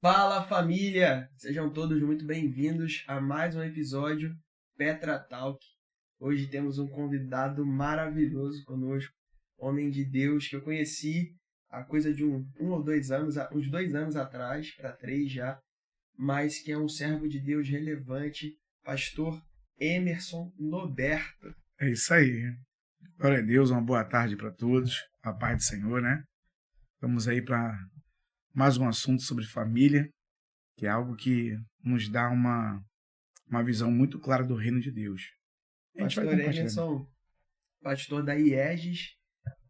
Fala família! Sejam todos muito bem-vindos a mais um episódio Petra Talk. Hoje temos um convidado maravilhoso conosco, homem de Deus que eu conheci há coisa de um ou 2 anos, uns 2 anos atrás, para 3 já, mas que é um servo de Deus relevante, pastor Emerson Noberto. É isso aí. Glória a Deus, uma boa tarde para todos. A paz do Senhor, né? Estamos aí para mais um assunto sobre família, que é algo que nos dá uma visão muito clara do reino de Deus. A gente vai Pastor compartilhando. Emerson, pastor da IEGES,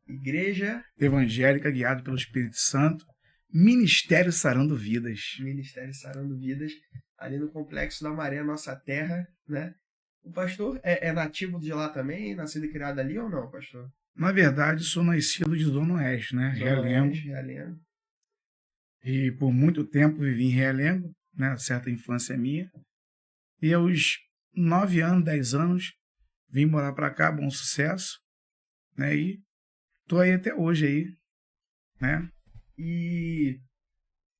Igreja Evangélica, guiado pelo Espírito Santo, Ministério Sarando Vidas. Ministério Sarando Vidas, ali no Complexo da Maré, nossa terra, né? O pastor é nativo de lá também, nascido e criado ali ou não, pastor? Na verdade, sou nascido de Zona Oeste, né? Zona Realengo. Oeste, Realengo. E por muito tempo vivi em Realengo, né? Certa infância minha. E aos 9 anos, 10 anos, vim morar para cá, Bom Sucesso, né? E tô aí até hoje aí, né? E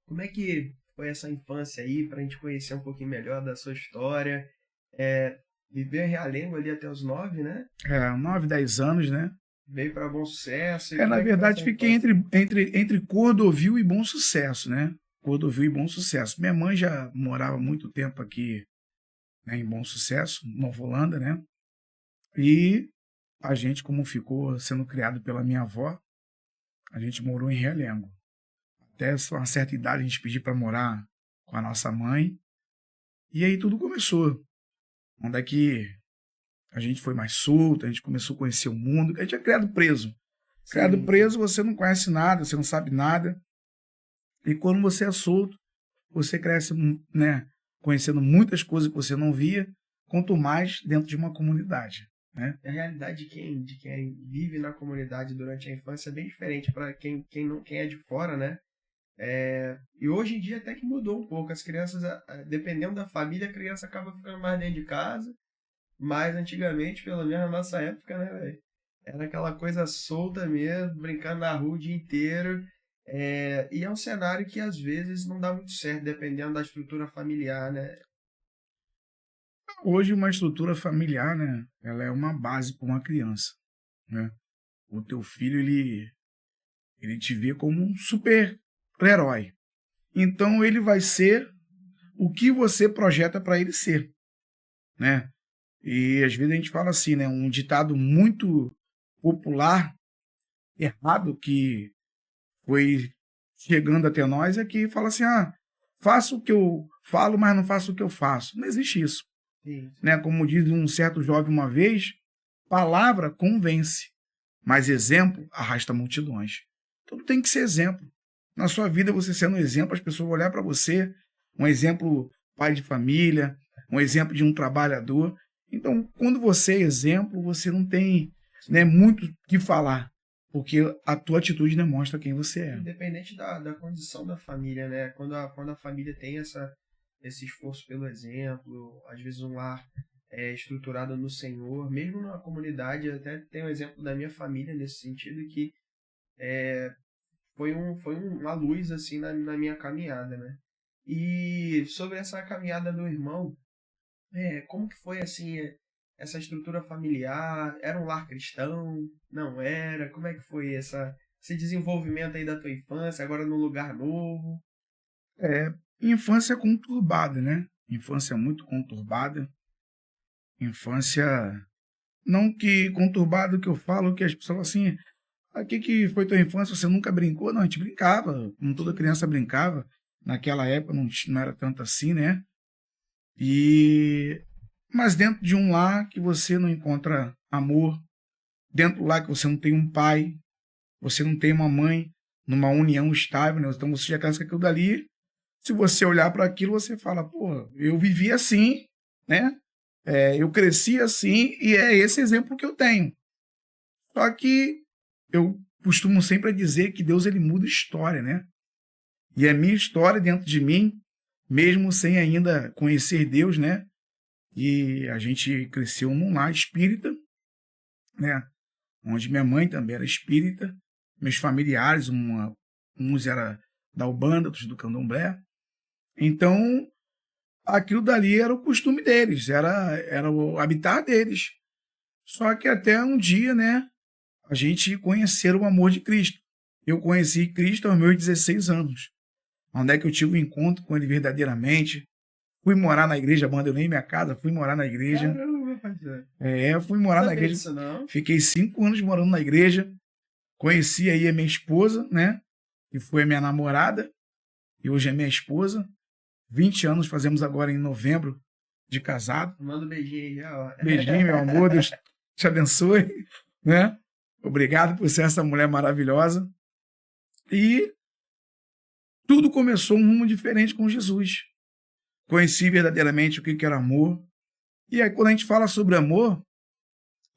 como é que foi essa infância aí, pra gente conhecer um pouquinho melhor da sua história? Viveu em Realengo ali até os 9, né? 9, 10 anos, né? Veio para Bom Sucesso, e como Na é que foi verdade, essa fiquei infância? entre Cordovil e Bom Sucesso, né? Cordovil e Bom Sucesso. Minha mãe já morava muito tempo aqui, né, em Bom Sucesso, Nova Holanda, né? E a gente, como ficou sendo criado pela minha avó, a gente morou em Realengo. Até uma certa idade a gente pediu para morar com a nossa mãe. E aí tudo começou. Onde é que a gente foi mais solto, a gente começou a conhecer o mundo. A gente é criado preso. Criado Sim, sim. preso, você não conhece nada, você não sabe nada. E quando você é solto, você cresce, né, conhecendo muitas coisas que você não via, quanto mais dentro de uma comunidade, né? A realidade de quem vive na comunidade durante a infância é bem diferente para quem é de fora, né? E hoje em dia até que mudou um pouco. As crianças, dependendo da família, a criança acaba ficando mais dentro de casa. Mas antigamente, pelo menos na nossa época, né, velho? Era aquela coisa solta mesmo, brincando na rua o dia inteiro. E é um cenário que às vezes não dá muito certo, dependendo da estrutura familiar, né? Hoje uma estrutura familiar, né, ela é uma base para uma criança, né? O teu filho, ele te vê como um super-herói. Então ele vai ser o que você projeta para ele ser, né? E às vezes a gente fala assim, né, um ditado muito popular, errado, que foi chegando até nós, é que fala assim, faço o que eu falo, mas não faço o que eu faço. Não existe isso, Sim, sim. né? Como diz um certo jovem uma vez, palavra convence, mas exemplo arrasta multidões. Tudo tem que ser exemplo. Na sua vida, você sendo um exemplo, as pessoas vão olhar para você, um exemplo pai de família, um exemplo de um trabalhador. Então, quando você é exemplo, você não tem, né, muito o que falar, porque a tua atitude demonstra quem você é. Independente da condição da família, né? Quando a família tem esse esforço pelo exemplo, às vezes um lar estruturado no Senhor, mesmo na comunidade, até tem um exemplo da minha família nesse sentido, que uma luz assim na minha caminhada, né? E sobre essa caminhada do irmão, como que foi assim essa estrutura familiar? Era um lar cristão? Não era? Como é que foi esse desenvolvimento aí da tua infância, agora num lugar novo? É, infância conturbada, né? Infância muito conturbada. Infância, não que conturbada que eu falo, que as pessoas falam assim, que foi tua infância, você nunca brincou? Não, a gente brincava, como toda Sim, criança sim. brincava. Naquela época não era tanto assim, né? E mas dentro de um lar que você não encontra amor, dentro do lar que você não tem um pai, você não tem uma mãe, numa união estável, né? Então você já casca aquilo dali. Se você olhar para aquilo, você fala, pô, eu vivi assim, né? Eu cresci assim e é esse exemplo que eu tenho. Só que eu costumo sempre dizer que Deus ele muda história, né? E a minha história dentro de mim, mesmo sem ainda conhecer Deus, né? E a gente cresceu num lar espírita, né? Onde minha mãe também era espírita, meus familiares, uns era da Ubanda, outros do Candomblé, Então, aquilo dali era o costume deles, era o habitar deles. Só que até um dia, né, a gente conhecer o amor de Cristo. Eu conheci Cristo aos meus 16 anos. Onde é que eu tive um encontro com ele verdadeiramente. Fui morar na igreja, abandonei minha casa, fui morar na igreja. Caramba, parceiro. Eu fui morar na igreja. Disso, não? Fiquei 5 anos morando na igreja. Conheci aí a minha esposa, né? Que foi a minha namorada. E hoje é minha esposa. 20 anos fazemos agora em novembro de casado. Manda um beijinho aí já, ó. Beijinho, meu amor. Deus te abençoe, né? Obrigado por ser essa mulher maravilhosa. E tudo começou um rumo diferente com Jesus. Conheci verdadeiramente o que era amor. E aí, quando a gente fala sobre amor,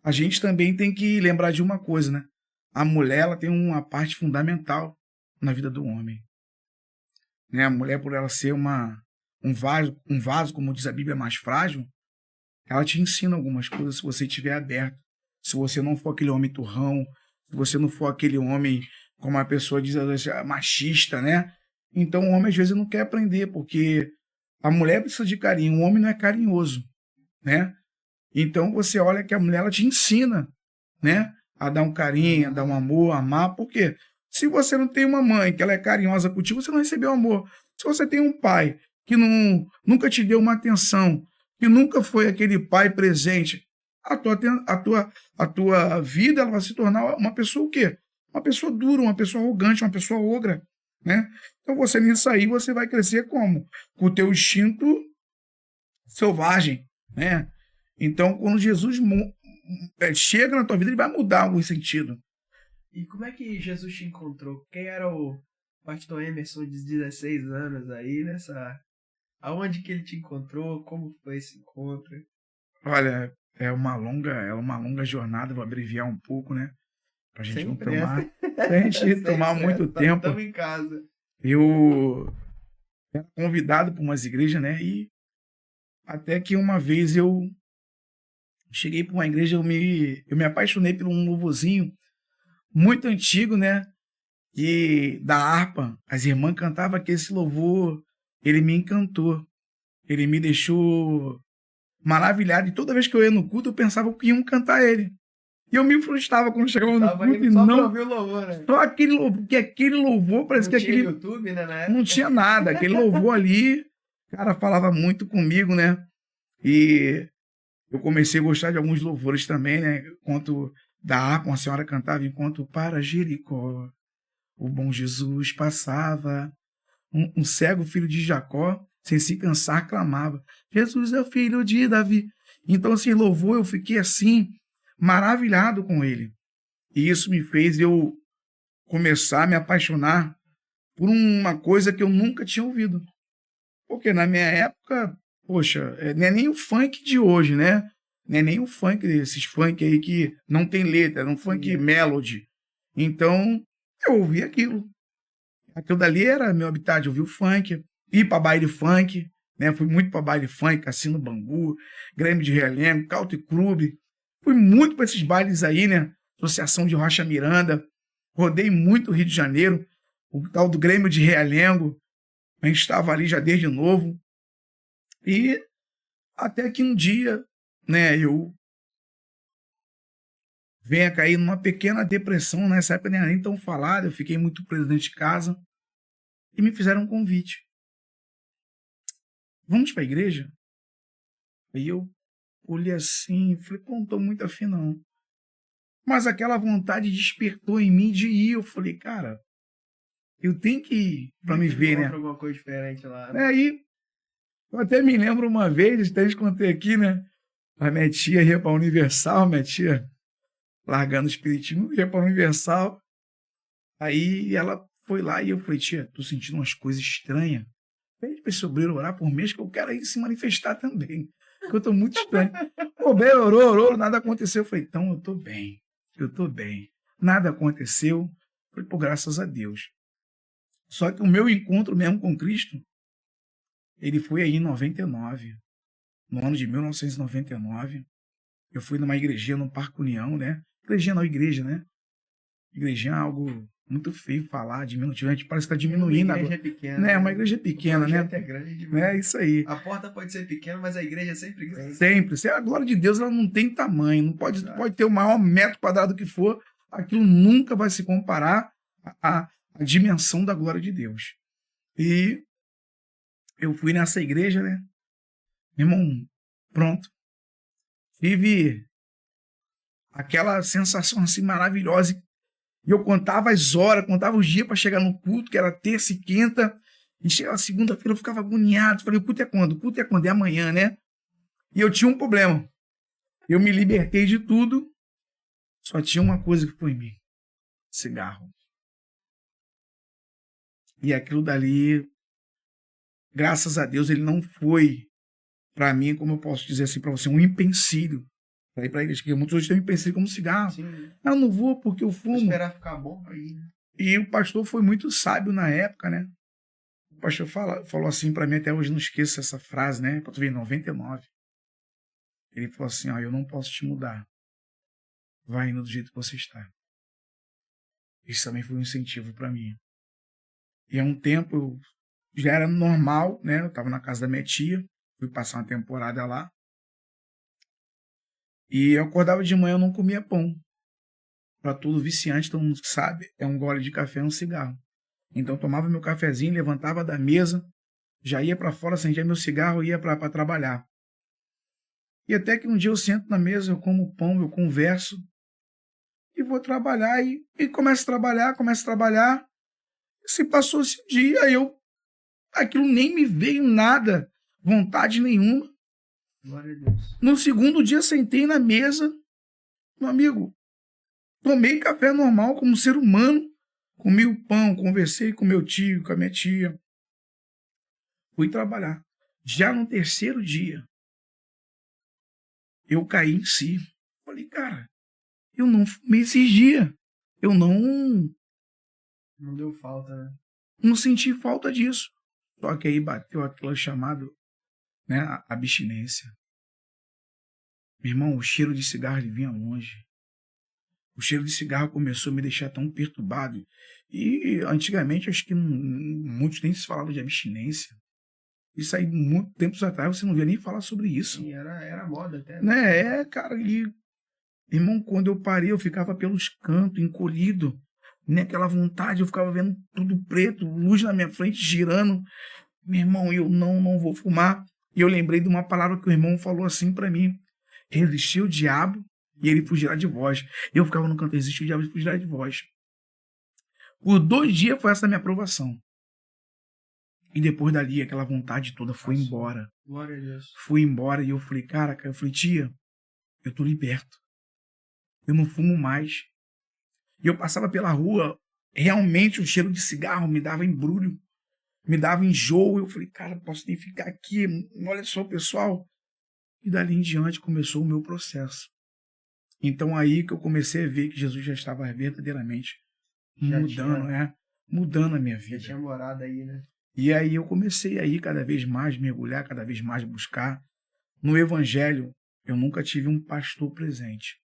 a gente também tem que lembrar de uma coisa, né? A mulher, ela tem uma parte fundamental na vida do homem. Né? A mulher, por ela ser um vaso, como diz a Bíblia, mais frágil, ela te ensina algumas coisas se você estiver aberto. Se você não for aquele homem turrão, se você não for aquele homem, como a pessoa diz, machista, né? Então, o homem, às vezes, não quer aprender, porque a mulher precisa de carinho, o homem não é carinhoso, né? Então, você olha que a mulher, ela te ensina, né? A dar um carinho, a dar um amor, a amar. Por quê? Se você não tem uma mãe que ela é carinhosa contigo, você não recebeu amor. Se você tem um pai que nunca te deu uma atenção, que nunca foi aquele pai presente, a tua vida, ela vai se tornar uma pessoa o quê? Uma pessoa dura, uma pessoa arrogante, uma pessoa ogra, né? Então, você nisso aí, você vai crescer como? Com o teu instinto selvagem, né? Então, quando Jesus chega na tua vida, ele vai mudar algum sentido. E como é que Jesus te encontrou? Quem era o pastor Emerson de 16 anos aí nessa... Aonde que ele te encontrou? Como foi esse encontro? Olha, é uma longa jornada, vou abreviar um pouco, né? Pra gente não tomar... Pra gente tomar muito tempo. Estamos em casa. Eu era convidado para umas igrejas, né? E até que uma vez eu cheguei para uma igreja, eu me apaixonei por um louvorzinho muito antigo, né? E da harpa, as irmãs cantavam que esse louvor, ele me encantou. Ele me deixou maravilhado. E toda vez que eu ia no culto, eu pensava que iam cantar ele. E eu me frustrava quando chegava no culto e só não... pra ouvir o louvor, né? Só aquele louvor, porque aquele louvor parece não que aquele... Não tinha YouTube, né, na época? Não tinha nada. Aquele louvor ali, cara, falava muito comigo, né? E eu comecei a gostar de alguns louvores também, né? Enquanto da harpa, uma senhora cantava, enquanto para Jericó o bom Jesus passava. Um cego filho de Jacó, sem se cansar, clamava: Jesus é o filho de Davi. Então, assim, louvor, eu fiquei assim, maravilhado com ele. E isso me fez eu começar a me apaixonar por uma coisa que eu nunca tinha ouvido. Porque na minha época, poxa, não é nem o funk de hoje, né? Não é nem o funk, esses funk aí que não tem letra, é um funk melody. Então, eu ouvi aquilo. Aquilo dali era meu habitat, eu ouvi o funk, ir para baile funk, né? Fui muito para baile funk, Cassino Bangu, Grêmio de Realengo, Country Club. Fui muito para esses bailes aí, né? Associação de Rocha Miranda. Rodei muito o Rio de Janeiro, o tal do Grêmio de Realengo. A gente estava ali já desde novo. E até que um dia, né, eu venha cair numa pequena depressão. Nessa época nem era nem tão falada, eu fiquei muito preso dentro de casa. E me fizeram um convite. Vamos para a igreja? Aí eu olhei assim, falei, pô, não estou muito afim não. Mas aquela vontade despertou em mim de ir. Eu falei, cara, eu tenho que ir para me ver, né? Alguma coisa diferente lá. Né? Aí, eu até me lembro uma vez, até te contei aqui, né? A minha tia ia para a Universal, minha tia largando o espiritismo, ia para a Universal. Aí ela foi lá e eu falei, tia, tô sentindo umas coisas estranhas. Pede para esse obreiro orar por mês que eu quero aí se manifestar também. Porque eu tô muito estranho. O obreiro orou, nada aconteceu. Eu falei, então eu tô bem. Nada aconteceu. Eu falei, pô, graças a Deus. Só que o meu encontro mesmo com Cristo, ele foi aí em 99. No ano de 1999. Eu fui numa igrejinha no Parque União, né? Igrejinha não, igreja, né? Igrejinha é algo muito feio falar, diminutivo, a gente parece que está diminuindo Uma igreja agora. pequena. Né? Uma igreja pequena, né? É grande demais. É isso aí. A porta pode ser pequena, mas a igreja é sempre grande. Sempre. Se a glória de Deus ela não tem tamanho, não pode ter o maior metro quadrado que for, aquilo nunca vai se comparar à dimensão da glória de Deus. E eu fui nessa igreja, né? Meu irmão, pronto. Tive aquela sensação assim maravilhosa. E eu contava as horas, contava os dias para chegar no culto, que era terça e quinta. E chegava segunda-feira, eu ficava agoniado. Falei, o culto é quando? O culto é quando? É amanhã, né? E eu tinha um problema. Eu me libertei de tudo. Só tinha uma coisa que foi em mim. Cigarro. E aquilo dali, graças a Deus, ele não foi, para mim, como eu posso dizer assim para você, um empecilho para ir para a igreja. Porque muitos hoje têm um empecilho como cigarro. Sim. Eu não vou porque eu fumo. Vou esperar ficar bom para ir, né? E o pastor foi muito sábio na época, né? O pastor falou assim para mim, até hoje não esqueço essa frase, né? Para tu ver, em 99. Ele falou assim, ó, eu não posso te mudar. Vai indo do jeito que você está. Isso também foi um incentivo para mim. E há um tempo eu já era normal, né? Eu estava na casa da minha tia, fui passar uma temporada lá. E eu acordava de manhã, eu não comia pão. Para tudo viciante, todo mundo sabe, é um gole de café, um cigarro. Então eu tomava meu cafezinho, levantava da mesa, já ia para fora, acendia meu cigarro e ia para trabalhar. E até que um dia eu sento na mesa, eu como pão, eu converso e vou trabalhar e começo a trabalhar. Se passou esse dia, aquilo nem me veio nada, vontade nenhuma. Glória a Deus. No segundo dia sentei na mesa, meu amigo, tomei café normal como ser humano, comi o pão, conversei com meu tio, com a minha tia. Fui trabalhar. Já no terceiro dia, eu caí em si. Falei, cara, eu não fumei esses dias. Eu não deu falta, né? Não senti falta disso. Só que aí bateu aquilo chamado, né, a abstinência. Meu irmão, o cheiro de cigarro ele vinha longe. O cheiro de cigarro começou a me deixar tão perturbado. E antigamente, acho que muitos nem se falava de abstinência. Isso aí, muito tempos atrás, você não via nem falar sobre isso. Sim, era moda até. Né? Cara, irmão, quando eu parei, eu ficava pelos cantos, encolhido. Naquela vontade, eu ficava vendo tudo preto, luz na minha frente, girando. Meu irmão, eu não vou fumar. E eu lembrei de uma palavra que o irmão falou assim para mim. Resistir o diabo e ele fugirá de vós. Eu ficava no canto, resistir o diabo e ele fugirá de vós. Por 2 dias foi essa minha aprovação. E depois dali, aquela vontade toda foi embora. Glória a Deus. Foi embora e eu falei, cara, eu falei, tia, eu tô liberto. Eu não fumo mais. E eu passava pela rua, realmente o cheiro de cigarro me dava embrulho, me dava enjoo. Eu falei, cara, posso nem ficar aqui, olha só, pessoal. E dali em diante começou o meu processo. Então aí que eu comecei a ver que Jesus já estava verdadeiramente mudando a minha vida. Já tinha morado aí, né? E aí eu comecei a ir cada vez mais mergulhar, cada vez mais buscar. No Evangelho, eu nunca tive um pastor presente.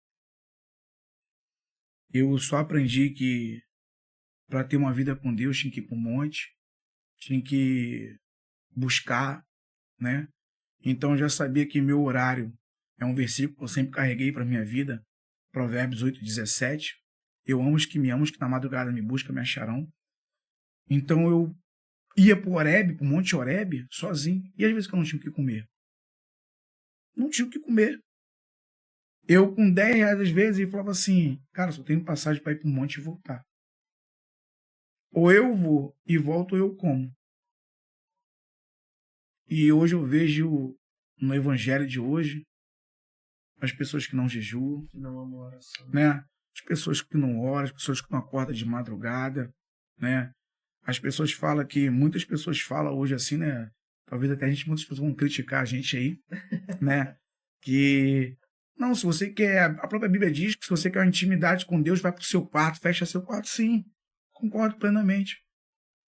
Eu só aprendi que para ter uma vida com Deus tinha que ir para o monte, tinha que buscar, né? Então eu já sabia que meu horário é um versículo que eu sempre carreguei para minha vida, Provérbios 8:17. Eu amo os que me amam, os que na madrugada me buscam, me acharão. Então eu ia para o Horebe, para o Monte Horebe, sozinho. E às vezes que eu não tinha o que comer. Não tinha o que comer. Eu com R$10 às vezes e falava assim, cara, só tenho passagem para ir para o monte e voltar. Ou eu vou e volto ou eu como. E hoje eu vejo no evangelho de hoje as pessoas que não jejuam, que não amam a oração, né? As pessoas que não oram, as pessoas que não acordam de madrugada, né? As pessoas falam que, muitas pessoas falam hoje assim, né? Talvez até muitas pessoas vão criticar a gente aí, né? Que, não, se você quer, a própria Bíblia diz que se você quer uma intimidade com Deus, vai para o seu quarto, fecha seu quarto. Sim, concordo plenamente.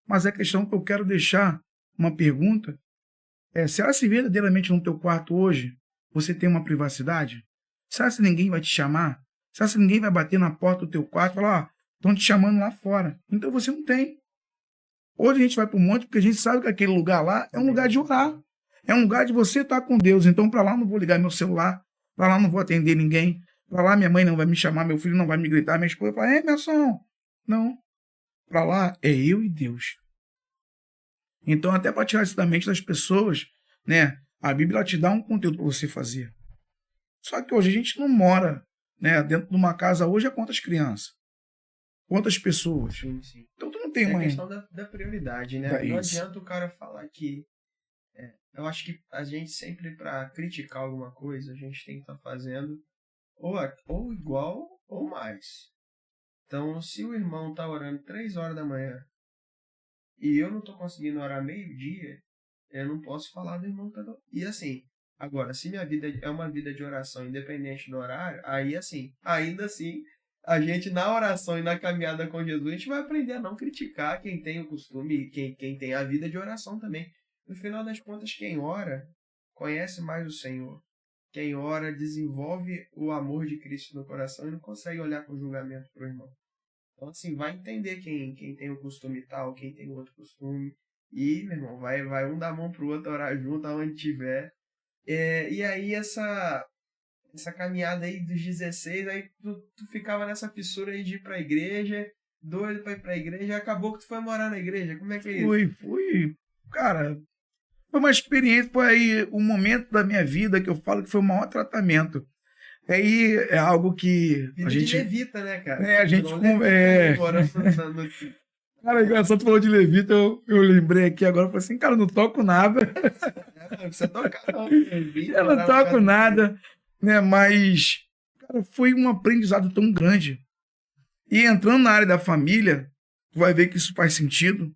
Mas a questão que eu quero deixar, uma pergunta, será se verdadeiramente no teu quarto hoje você tem uma privacidade? Será se ninguém vai te chamar? Será se ninguém vai bater na porta do teu quarto e falar, Estão te chamando lá fora. Então você não tem. Hoje a gente vai para o monte porque a gente sabe que aquele lugar lá é um lugar de orar. É um lugar de você estar com Deus. Então para lá eu não vou ligar meu celular. Para lá eu não vou atender ninguém. Para lá minha mãe não vai me chamar, meu filho não vai me gritar, minha esposa vai falar, Emerson. Não. Para lá é eu e Deus. Então até para tirar isso da mente das pessoas, né? A Bíblia te dá um conteúdo para você fazer. Só que hoje a gente não mora, né, dentro de uma casa hoje é quantas crianças? Quantas pessoas? Sim, sim. Então tu não tem É uma... a questão da prioridade, né? É Não isso. adianta o cara falar que... eu acho que a gente sempre, para criticar alguma coisa, a gente tem que estar fazendo ou igual ou mais. Então, se o irmão tá orando 3 horas da manhã e eu não tô conseguindo orar meio-dia, eu não posso falar do irmão que tá... E assim, agora, se minha vida é uma vida de oração independente do horário, aí assim, ainda assim, a gente na oração e na caminhada com Jesus, a gente vai aprender a não criticar quem tem o costume, quem tem a vida de oração também. No final das contas, quem ora conhece mais o Senhor. Quem ora desenvolve o amor de Cristo no coração e não consegue olhar com julgamento para o irmão. Então, assim, vai entender quem tem o costume tal, quem tem outro costume. E, meu irmão, vai um dar a mão pro outro, orar junto, aonde tiver. E aí, essa caminhada aí dos 16, aí tu ficava nessa fissura aí de ir pra igreja, doido pra ir pra igreja, e acabou que tu foi morar na igreja. Como é que é isso? Fui. Cara, foi uma experiência, foi aí um momento da minha vida que eu falo que foi o maior tratamento. Aí é algo que Vida a de gente... levita, né, cara? a gente... Virou levita, morando no... Cara, engraçado, tu falou de levita, eu lembrei aqui agora, eu falei assim, cara, eu não toco nada. Não precisa tocar, não. Levita, Eu não morar na toco casa do nada, né? Mas, cara, foi um aprendizado tão grande. E entrando na área da família, tu vai ver que isso faz sentido.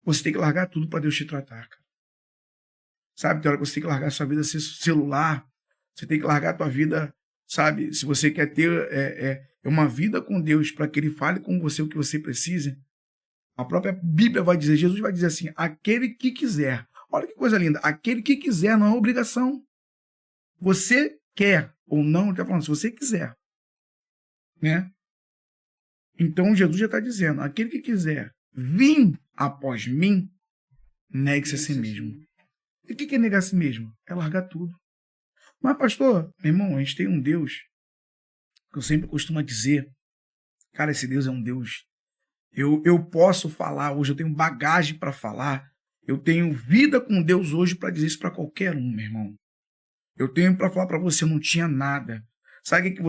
Você tem que largar tudo para Deus te tratar, cara. Sabe, tem hora que você tem que largar sua vida celular, você tem que largar a tua vida, sabe? Se você quer ter uma vida com Deus para que Ele fale com você o que você precisa, a própria Bíblia vai dizer, Jesus vai dizer assim, aquele que quiser. Olha que coisa linda, aquele que quiser não é obrigação. Você quer ou não, ele está falando, se você quiser, né? Então Jesus já está dizendo, aquele que quiser vir após mim, negue-se a si mesmo. E o que é negar a si mesmo? É largar tudo. Mas, pastor, meu irmão, a gente tem um Deus que eu sempre costumo dizer, cara, esse Deus é um Deus. Eu posso falar hoje, eu tenho bagagem para falar, eu tenho vida com Deus hoje para dizer isso para qualquer um, meu irmão. Eu tenho para falar para você, eu não tinha nada. Sabe que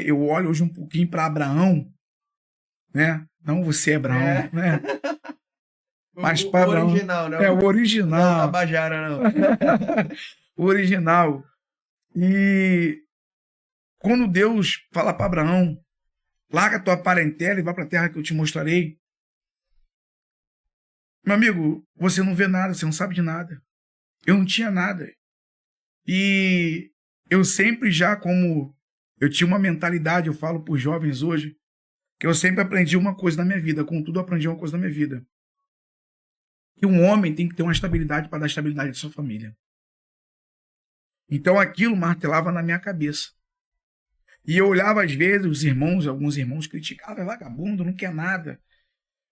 eu olho hoje um pouquinho para Abraão, né? Não você é Abraão, né? Mas o para Abraão, original, né? o original. Não, Tabajara, não. O original. E quando Deus fala para Abraão, larga a tua parentela e vai para a terra que eu te mostrarei. Meu amigo, você não vê nada, você não sabe de nada. Eu não tinha nada. E eu sempre já, como eu tinha uma mentalidade, eu falo para os jovens hoje, que eu sempre aprendi uma coisa na minha vida, contudo eu aprendi uma coisa na minha vida. Que um homem tem que ter uma estabilidade para dar estabilidade à sua família. Então aquilo martelava na minha cabeça. E eu olhava às vezes alguns irmãos criticavam, é vagabundo, não quer nada.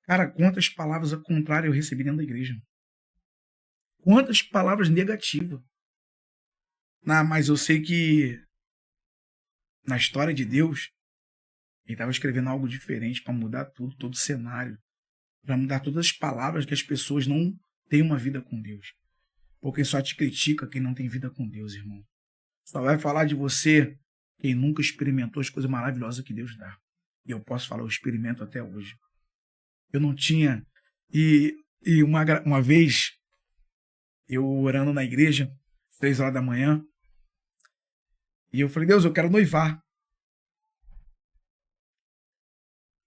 Cara, quantas palavras ao contrário eu recebi dentro da igreja. Quantas palavras negativas. Mas eu sei que na história de Deus, Ele estava escrevendo algo diferente para mudar tudo, todo o cenário. Para mudar todas as palavras que as pessoas não têm uma vida com Deus. Porque só te critica quem não tem vida com Deus, irmão. Só vai falar de você quem nunca experimentou as coisas maravilhosas que Deus dá. E eu posso falar, eu experimento até hoje. Eu não tinha... E uma vez, eu orando na igreja, 3 horas da manhã, e eu falei, Deus, eu quero noivar.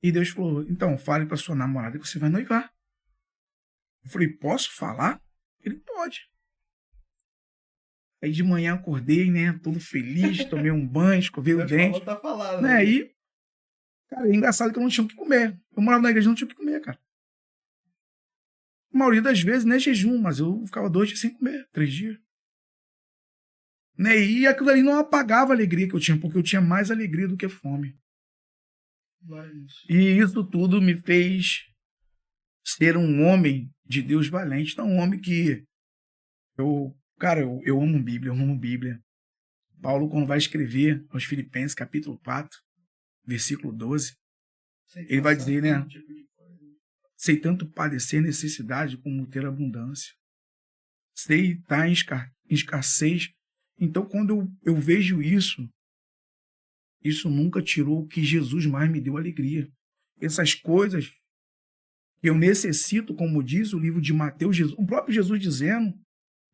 E Deus falou, então, fale para sua namorada que você vai noivar. Eu falei, posso falar? Ele pode. Aí de manhã acordei, né, todo feliz, tomei um banho, escovei o dente. Tá falando, né? Aí, cara, é engraçado que eu não tinha o que comer. Eu morava na igreja e não tinha o que comer, cara. A maioria das vezes, não é jejum, mas eu ficava 2 dias sem comer, 3 dias. Né? E aquilo ali não apagava a alegria que eu tinha, porque eu tinha mais alegria do que fome. E isso tudo me fez ser um homem de Deus valente, não um homem que eu amo Bíblia, eu amo Bíblia. Paulo, quando vai escrever aos Filipenses, capítulo 4, versículo 12, ele vai dizer, né? Sei tanto padecer necessidade como ter abundância. Sei estar em escassez. Então, quando eu vejo isso nunca tirou o que Jesus mais me deu alegria. Essas coisas que eu necessito, como diz o livro de Mateus, o próprio Jesus dizendo,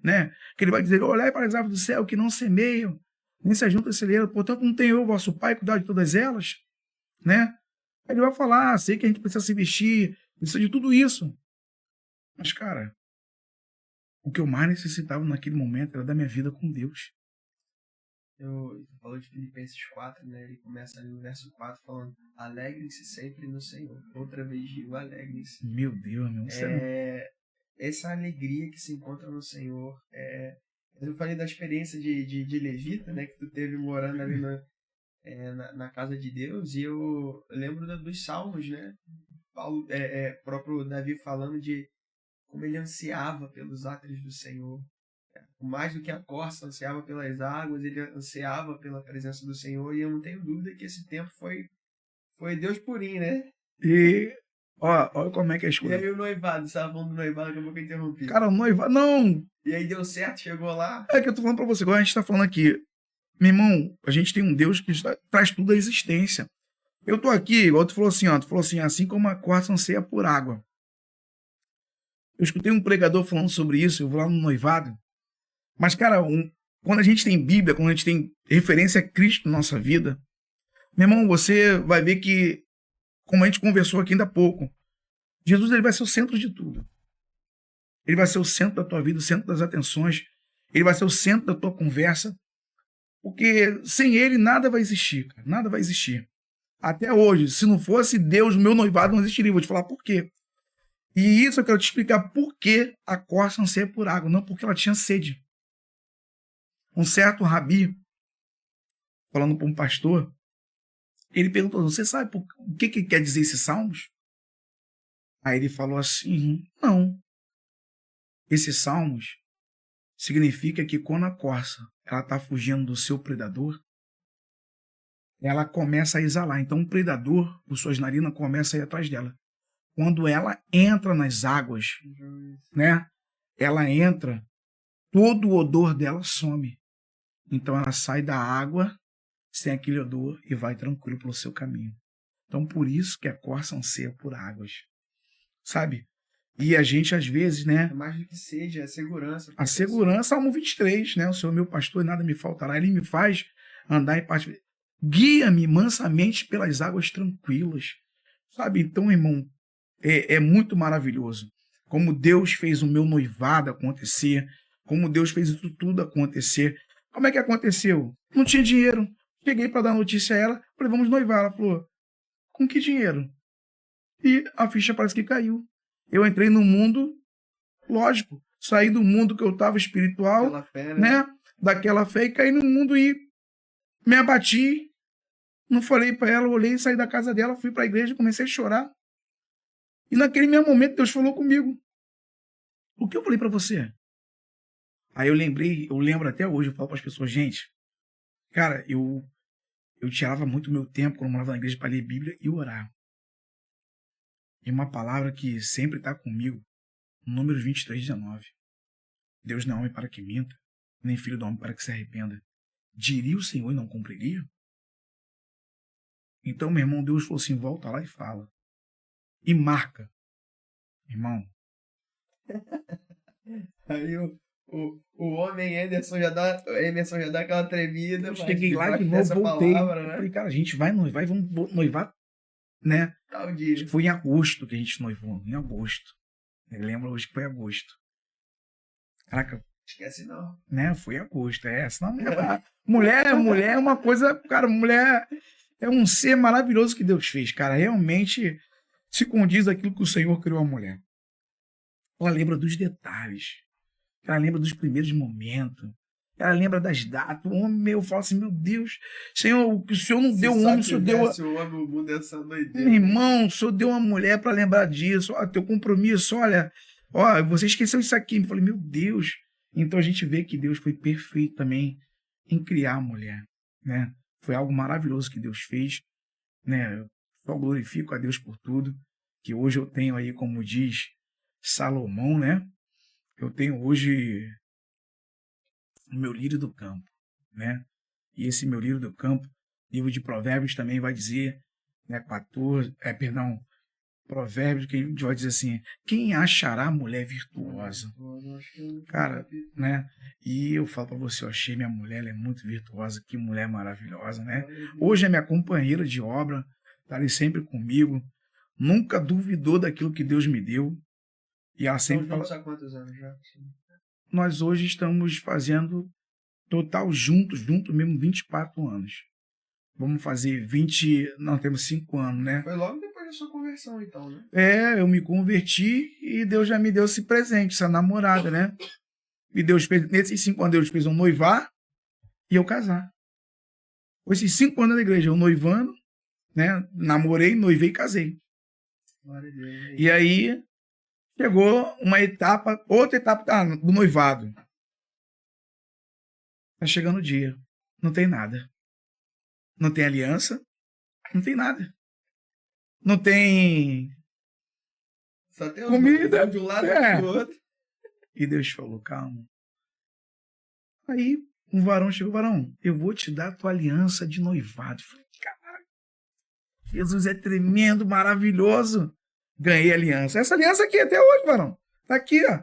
né? Que ele vai dizer, olhai para as aves do céu que não semeiam, nem se ajuntam a celeiro, portanto não tem eu, vosso Pai, cuidar de todas elas, né? Ele vai falar, sei que a gente precisa se vestir, precisa de tudo isso. Mas, cara, o que eu mais necessitava naquele momento era da minha vida com Deus. Tu falou de Filipenses 4, né? Ele começa ali no verso 4 falando, alegrem-se sempre no Senhor. Outra vez digo, alegrem-se. Meu Deus, meu essa alegria que se encontra no Senhor. Eu falei da experiência de levita, né? Que tu teve morando ali na casa de Deus, e eu lembro dos salmos, né? Paulo, próprio Davi falando de como ele ansiava pelos átrios do Senhor. Mais do que a corça ansiava pelas águas, ele ansiava pela presença do Senhor, e eu não tenho dúvida que esse tempo foi Deus purinho, né? E olha como é que é a escolha. E aí o noivado, você estava falando do noivado, daqui a pouco eu interrompi. Cara, o noivado, não! E aí deu certo, chegou lá. É que eu tô falando pra você, agora a gente tá falando aqui. Meu irmão, a gente tem um Deus que traz tudo à existência. Eu tô aqui, igual tu falou assim, assim como a corça anseia por água. Eu escutei um pregador falando sobre isso, eu vou lá no noivado. Mas, cara, quando a gente tem Bíblia, quando a gente tem referência a Cristo na nossa vida, meu irmão, você vai ver que, como a gente conversou aqui ainda há pouco, Jesus ele vai ser o centro de tudo. Ele vai ser o centro da tua vida, o centro das atenções. Ele vai ser o centro da tua conversa. Porque sem ele nada vai existir, cara. Nada vai existir. Até hoje, se não fosse Deus, meu noivado não existiria. Vou te falar por quê. E isso eu quero te explicar por que a corça anseia por água. Não porque ela tinha sede. Um certo rabi, falando para um pastor, ele perguntou, você sabe o que quer dizer esses salmos? Aí ele falou assim, não. Esses salmos significa que quando a corça ela está fugindo do seu predador, ela começa a exalar. Então o predador, por suas narinas, começa a ir atrás dela. Quando ela entra nas águas, né? Ela entra, todo o odor dela some. Então ela sai da água sem aquele odor e vai tranquilo pelo seu caminho. Então por isso que a corça anseia por águas. Sabe? E a gente às vezes, né? É mais do que seja, é segurança. A segurança, Salmo 23, né? O Senhor meu pastor e nada me faltará. Ele me faz andar em paz. Guia-me mansamente pelas águas tranquilas. Sabe? Então, irmão, é muito maravilhoso. Como Deus fez o meu noivado acontecer. Como Deus fez isso tudo acontecer. Como é que aconteceu? Não tinha dinheiro. Cheguei para dar notícia a ela. Falei, vamos noivar. Ela falou, com que dinheiro? E a ficha parece que caiu. Eu entrei no mundo, lógico, saí do mundo que eu estava espiritual, fé, né? Daquela fé, e caí no mundo e me abati. Não falei para ela, olhei, saí da casa dela, fui para a igreja, comecei a chorar. E naquele mesmo momento Deus falou comigo. O que eu falei para você? Aí eu lembro até hoje, eu falo para as pessoas, gente, cara, eu tirava muito meu tempo quando eu morava na igreja para ler Bíblia e orar. E uma palavra que sempre está comigo, Números 23:19. Deus não é homem para que minta, nem filho do homem para que se arrependa. Diria o Senhor e não cumpriria? Então, meu irmão, Deus falou assim, volta lá e fala. E marca. Irmão. Aí o homem Emerson já dá aquela tremida. Eu cheguei lá de novo, voltei. Palavra, né? Falei, cara, a gente vai noivar e vamos noivar, né? Tal dia. Foi em agosto que a gente noivou, em agosto. Eu lembro hoje que foi agosto. Caraca. Esquece não. Né? Foi em agosto, senão mulher é uma coisa, cara, mulher é um ser maravilhoso que Deus fez, cara, realmente se condiz aquilo que o Senhor criou a mulher. Ela lembra dos detalhes, ela lembra dos primeiros momentos, ela lembra das datas. O homem, eu falo assim, meu Deus, Senhor, o que o Senhor não deu um homem, o Senhor deu... O homem, o mundo é essa doideira. Meu irmão, o Senhor deu uma mulher para lembrar disso. Ó, teu compromisso, olha, ó, você esqueceu isso aqui. Eu falei, meu Deus. Então a gente vê que Deus foi perfeito também em criar a mulher, né? Foi algo maravilhoso que Deus fez, né? Eu só glorifico a Deus por tudo, que hoje eu tenho aí, como diz Salomão, né? Eu tenho hoje o meu lírio do campo, né? E esse meu lírio do campo, livro de Provérbios também vai dizer, né, Provérbios, que a gente vai dizer assim, quem achará mulher virtuosa? Cara, né? E eu falo para você, eu achei minha mulher, ela é muito virtuosa, que mulher maravilhosa, né? Hoje é minha companheira de obra, tá ali sempre comigo, nunca duvidou daquilo que Deus me deu. E ela sempre fala... há quantos anos já? Nós hoje estamos fazendo total junto mesmo, 24 anos. Vamos fazer 20... Não, temos 5 anos, né? Foi logo depois da sua conversão, então, né? Eu me converti e Deus já me deu esse presente, essa namorada, né? E Deus fez, nesses 5 anos, Deus fez eu noivar e eu casar. Foi esses 5 anos da igreja, eu noivando, né? Namorei, noivei e casei. Glória a Deus. E aí chegou uma etapa, outra etapa do noivado. Tá chegando o dia. Não tem nada. Não tem aliança. Não tem nada. Não tem só tem comida de um lado e do outro. E Deus falou, calma. Aí um varão chegou, varão, eu vou te dar a tua aliança de noivado. Eu falei, caralho, Jesus é tremendo, maravilhoso. Ganhei a aliança. Essa aliança aqui até hoje, varão. Tá aqui, ó.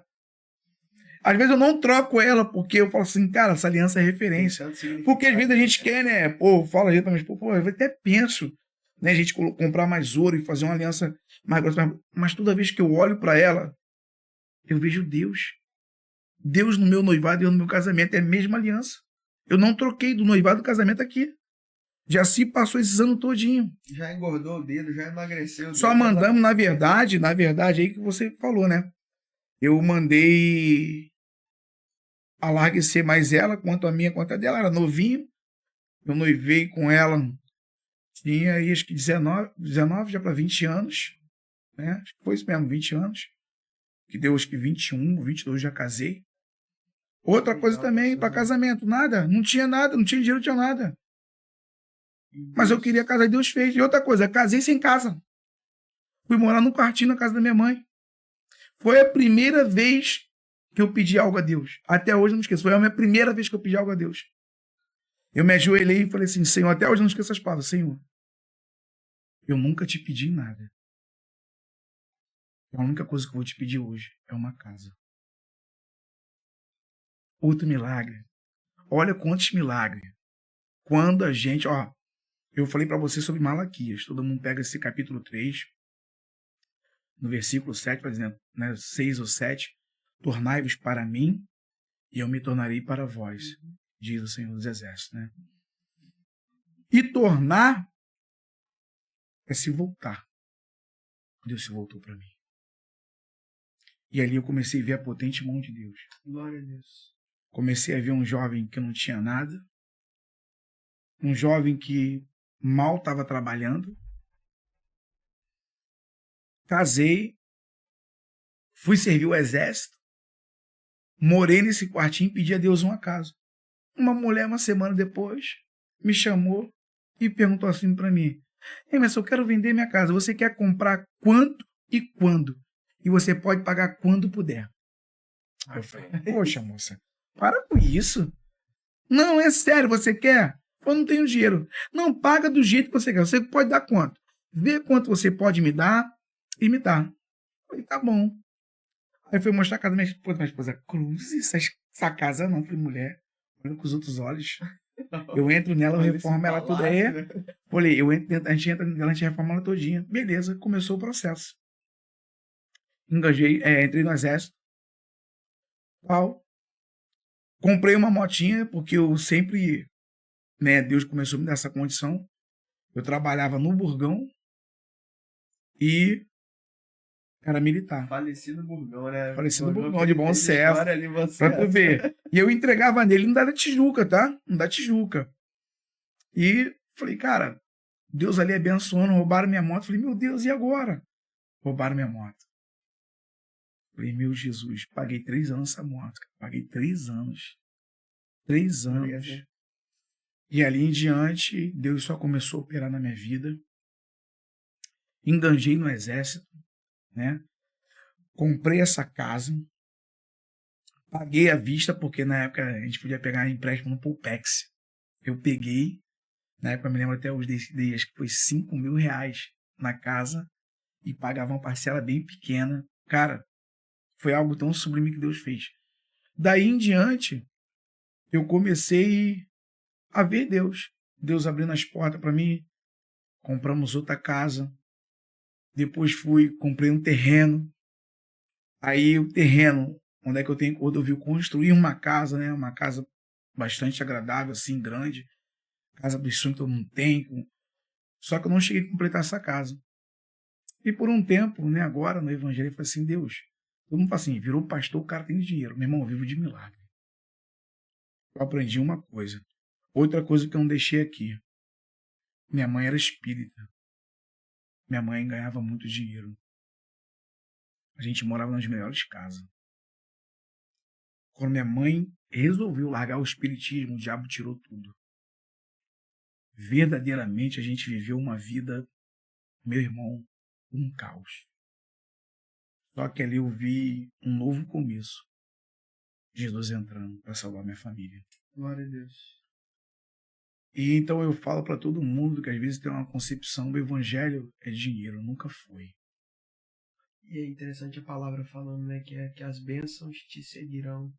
Às vezes eu não troco ela, porque eu falo assim, cara, essa aliança é referência. Porque às vezes a gente quer, né? Pô, fala aí pra mim, pô, eu até penso, né? A gente comprar mais ouro e fazer uma aliança mais grossa. Mas toda vez que eu olho pra ela, eu vejo Deus. Deus no meu noivado e eu no meu casamento. É a mesma aliança. Eu não troquei do noivado do casamento aqui. Já se passou esses anos todinho. Já engordou o dedo, já emagreceu o dedo. Só mandamos, na verdade, aí que você falou, né? Eu mandei alarguecer mais ela, quanto a minha, quanto a dela. Era novinho. Eu noivei com ela, tinha aí acho que 19 já para 20 anos. Né? Acho que foi isso mesmo, 20 anos. Que deu acho que 21, 22 já casei. Outra coisa também, para casamento, nada. Não tinha nada, não tinha dinheiro, não tinha nada. Mas eu queria casar e Deus fez. E outra coisa, casei sem casa. Fui morar num quartinho na casa da minha mãe. Foi a primeira vez que eu pedi algo a Deus. Até hoje eu não esqueço. Foi a minha primeira vez que eu pedi algo a Deus. Eu me ajoelhei e falei assim, Senhor, até hoje eu não esqueço essas palavras. Senhor, eu nunca te pedi nada. A única coisa que eu vou te pedir hoje é uma casa. Outro milagre. Olha quantos milagres. Quando a gente... eu falei para você sobre Malaquias. Todo mundo pega esse capítulo 3, no versículo 7, por exemplo, né, 6 ou 7. Tornai-vos para mim e eu me tornarei para vós, diz o Senhor dos Exércitos. Né? E tornar é se voltar. Deus se voltou para mim. E ali eu comecei a ver a potente mão de Deus. Glória a Deus. Comecei a ver um jovem que não tinha nada, um jovem que mal estava trabalhando. Casei, fui servir o exército, morei nesse quartinho e pedi a Deus uma casa. Uma mulher, uma semana depois, me chamou e perguntou assim para mim, mas eu quero vender minha casa, você quer comprar quanto e quando? E você pode pagar quando puder. Aí eu falei, poxa moça, para com isso. Não, é sério, você quer? Eu não tenho dinheiro. Não, paga do jeito que você quer. Você pode dar quanto? Vê quanto você pode me dar e me dá. Eu falei, tá bom. Aí fui mostrar a casa da minha esposa. Cruz, essa casa não, falei, mulher, olha com os outros olhos. Eu entro nela, eu reformo ela toda. Falei, eu entro dentro, a gente entra nela, a gente reforma ela todinha. Beleza, começou o processo. Engajei, entrei no exército. Comprei uma motinha, porque eu sempre, né, Deus começou a me dar essa condição. Eu trabalhava no Burgão e Era militar. Falecido Burgão, né? Falecido Burgão, de fez Bom Sucesso. história ali, Bom Pra tu Sucesso. ver. E eu entregava nele, não dá da Tijuca, tá? Não dá Tijuca. E falei, cara, Deus ali abençoando, roubaram minha moto. Falei, meu Deus, e agora? Roubaram minha moto. Falei, meu Jesus, paguei 3 anos essa moto. Paguei 3 anos. 3 anos. Beleza. E ali em diante, Deus só começou a operar na minha vida. Enganjei no exército, né? Comprei essa casa. Paguei à vista, porque na época a gente podia pegar empréstimo no Pulpex. Eu peguei, na época eu me lembro até os dias que foi R$ 5.000 na casa e pagava uma parcela bem pequena. Cara, foi algo tão sublime que Deus fez. Daí em diante, eu comecei a ver Deus. Deus abrindo as portas para mim. Compramos outra casa. Depois comprei um terreno. Aí o terreno, onde é que eu tenho, onde eu vi construir uma casa, né? Uma casa bastante agradável, assim, grande. Casa dos sonhos que todo mundo tem. Só que eu não cheguei a completar essa casa. E por um tempo, né, agora no Evangelho, eu falei assim, Deus, todo mundo fala assim, virou pastor, o cara tem dinheiro. Meu irmão, eu vivo de milagre. Eu aprendi uma coisa. Outra coisa que eu não deixei aqui. Minha mãe era espírita. Minha mãe ganhava muito dinheiro. A gente morava nas melhores casas. Quando minha mãe resolveu largar o espiritismo, o diabo tirou tudo. Verdadeiramente a gente viveu uma vida, meu irmão, um caos. Só que ali eu vi um novo começo. Jesus entrando para salvar minha família. Glória a Deus. E então eu falo para todo mundo que às vezes tem uma concepção do evangelho é dinheiro, nunca foi. E é interessante a palavra falando, né, que as bênçãos te seguirão.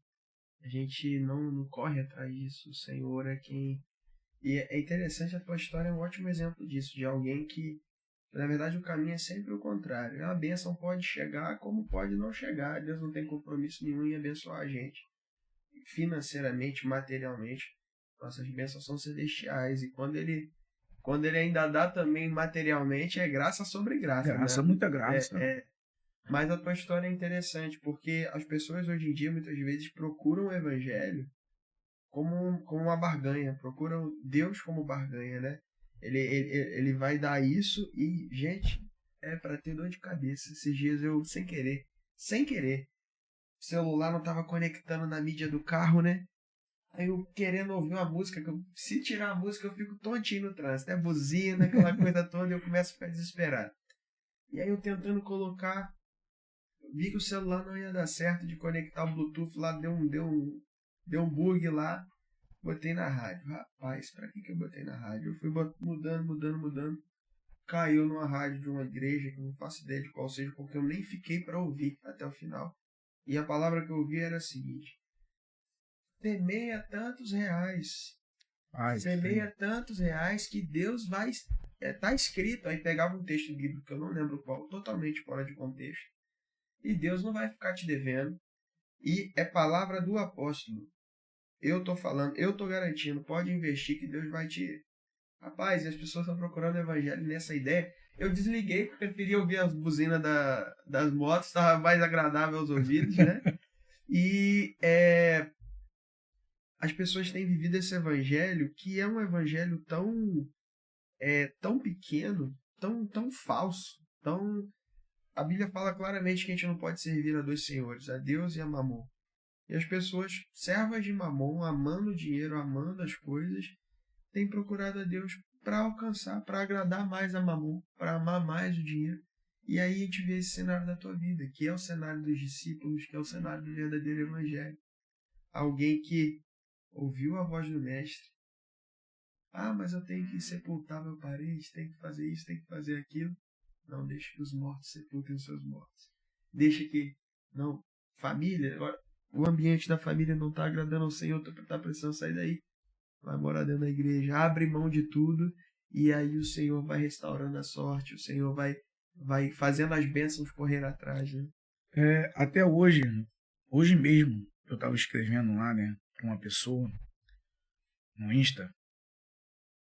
A gente não corre atrás disso. O Senhor é quem... E é interessante, a tua história é um ótimo exemplo disso, de alguém que, na verdade, o caminho é sempre o contrário. A bênção pode chegar como pode não chegar. Deus não tem compromisso nenhum em abençoar a gente. Financeiramente, materialmente, nossas bênçãos são celestiais. E quando ele ainda dá também materialmente, é graça sobre graça, Graça, né? muita graça. Mas a tua história é interessante, porque as pessoas hoje em dia, muitas vezes, procuram o evangelho como uma barganha, procuram Deus como barganha, né? Ele vai dar isso e, gente, é para ter dor de cabeça. Esses dias eu, sem querer, o celular não tava conectando na mídia do carro, né? Aí eu querendo ouvir uma música, se tirar a música eu fico tontinho no trânsito, é buzina, aquela coisa toda, e eu começo a ficar desesperado. E aí eu tentando colocar, vi que o celular não ia dar certo de conectar o Bluetooth lá, deu um bug lá, botei na rádio. Rapaz, pra que eu botei na rádio? Eu fui mudando, caiu numa rádio de uma igreja que eu não faço ideia de qual seja, porque eu nem fiquei para ouvir até o final. E a palavra que eu ouvi era a seguinte: semeia tantos reais. Semeia tantos reais que Deus vai... tá escrito, aí pegava um texto bíblico que eu não lembro qual, totalmente fora de contexto. E Deus não vai ficar te devendo. E é palavra do apóstolo. Eu tô falando, eu tô garantindo, pode investir que Deus vai te... Rapaz, as pessoas estão procurando o evangelho nessa ideia. Eu desliguei, porque preferia ouvir as buzinas das motos, estava mais agradável aos ouvidos, né? E as pessoas têm vivido esse evangelho, que é um evangelho tão pequeno, tão falso, A Bíblia fala claramente que a gente não pode servir a dois senhores, a Deus e a Mamon. E as pessoas, servas de Mamon, amando o dinheiro, amando as coisas, têm procurado a Deus para alcançar, para agradar mais a Mamon, para amar mais o dinheiro. E aí a gente vê esse cenário da tua vida, que é o cenário dos discípulos, que é o cenário do verdadeiro evangelho. Alguém que ouviu a voz do mestre. Mas eu tenho que sepultar meu parente, tenho que fazer isso, tenho que fazer aquilo. Não, deixa que os mortos sepultem os seus mortos. Deixa que... Não, família, agora, o ambiente da família não está agradando ao Senhor, está precisando sair daí. Vai morar dentro da igreja, abre mão de tudo, e aí o Senhor vai restaurando a sorte, o Senhor vai fazendo as bênçãos correr atrás, né? Até hoje mesmo, eu estava escrevendo lá, né, para uma pessoa no Insta,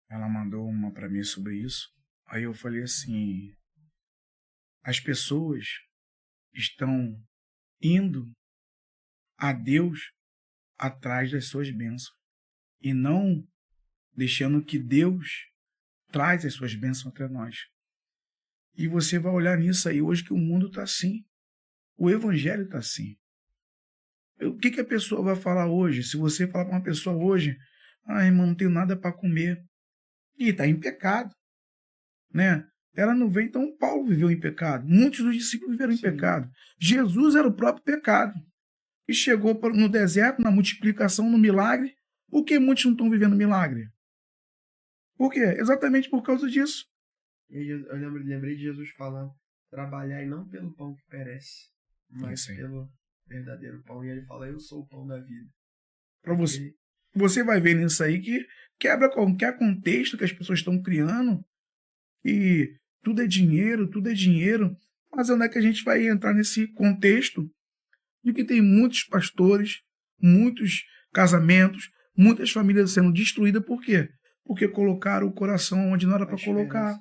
ela mandou uma para mim sobre isso, aí eu falei assim, as pessoas estão indo a Deus atrás das suas bênçãos e não deixando que Deus traz as suas bênçãos até nós. E você vai olhar nisso aí hoje que o mundo está assim. O evangelho está assim. O que a pessoa vai falar hoje? Se você falar para uma pessoa hoje, irmão, não tenho nada para comer. E está em pecado. Né? Ela não veio, então Paulo viveu em pecado. Muitos dos discípulos viveram em pecado. Jesus era o próprio pecado. E chegou no deserto, na multiplicação, no milagre. Por que muitos não estão vivendo milagre? Por quê? Exatamente por causa disso. Eu lembrei de Jesus falando, trabalhar e não pelo pão que perece, mas pelo verdadeiro pão. E ele fala, eu sou o pão da vida. Para você vai ver nisso aí que quebra qualquer contexto que as pessoas estão criando. E tudo é dinheiro. Mas onde é que a gente vai entrar nesse contexto de que tem muitos pastores, muitos casamentos, muitas famílias sendo destruídas? Por quê? Porque colocaram o coração onde não era para colocar.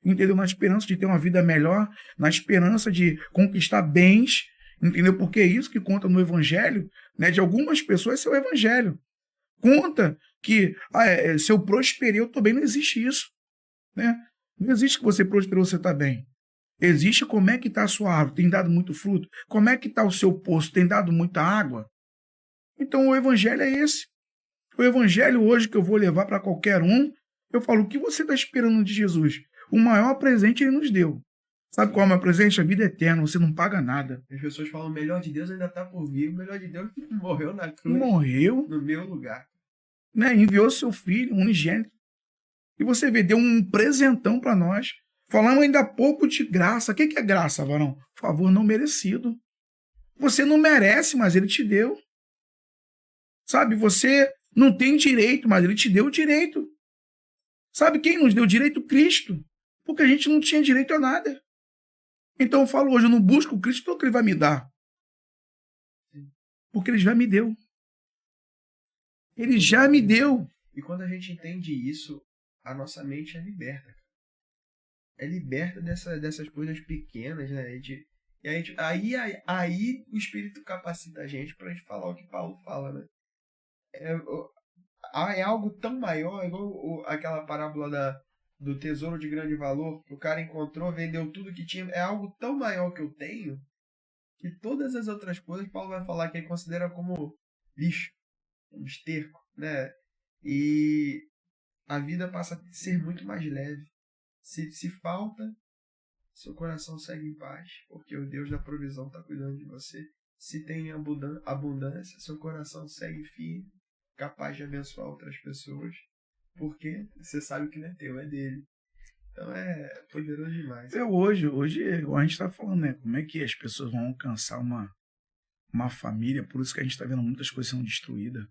Entendeu? Na esperança de ter uma vida melhor, na esperança de conquistar bens, entendeu? Porque é isso que conta no evangelho, né? De algumas pessoas, esse é o evangelho. Conta que se eu prosperei, eu estou bem. Não existe isso, né? Não existe que você prosperou, você está bem. Existe como é que está a sua árvore, tem dado muito fruto? Como é que está o seu poço, tem dado muita água? Então o evangelho é esse. O evangelho hoje que eu vou levar para qualquer um, eu falo, o que você está esperando de Jesus? O maior presente ele nos deu. Sabe qual é o maior presente? A vida eterna, você não paga nada. As pessoas falam, o melhor de Deus ainda está por vir. O melhor de Deus morreu na cruz. Morreu. No meu lugar. Né? Enviou seu filho, unigênito. E você vê, deu um presentão para nós. Falando ainda há pouco de graça. O que é graça, varão? Favor não merecido. Você não merece, mas ele te deu. Sabe, você não tem direito, mas ele te deu o direito. Sabe quem nos deu direito? Cristo. Porque a gente não tinha direito a nada. Então eu falo hoje, eu não busco Cristo porque ele vai me dar. Porque ele já me deu. Ele já me deu. E quando a gente entende isso, a nossa mente é liberta. É liberta dessas coisas pequenas, né? Aí o Espírito capacita a gente pra gente falar o que Paulo fala, né? É algo tão maior, igual aquela parábola do tesouro de grande valor, que o cara encontrou, vendeu tudo que tinha. É algo tão maior que eu tenho, que todas as outras coisas, Paulo vai falar que ele considera como lixo, como esterco, né? E a vida passa a ser muito mais leve. Se falta, seu coração segue em paz, porque o Deus da provisão está cuidando de você. Se tem abundância, seu coração segue firme, capaz de abençoar outras pessoas, porque você sabe que não é teu, é dele. Então é poderoso demais. Hoje a gente está falando, né? Como é que as pessoas vão alcançar uma família? Por isso que a gente está vendo muitas coisas sendo destruídas.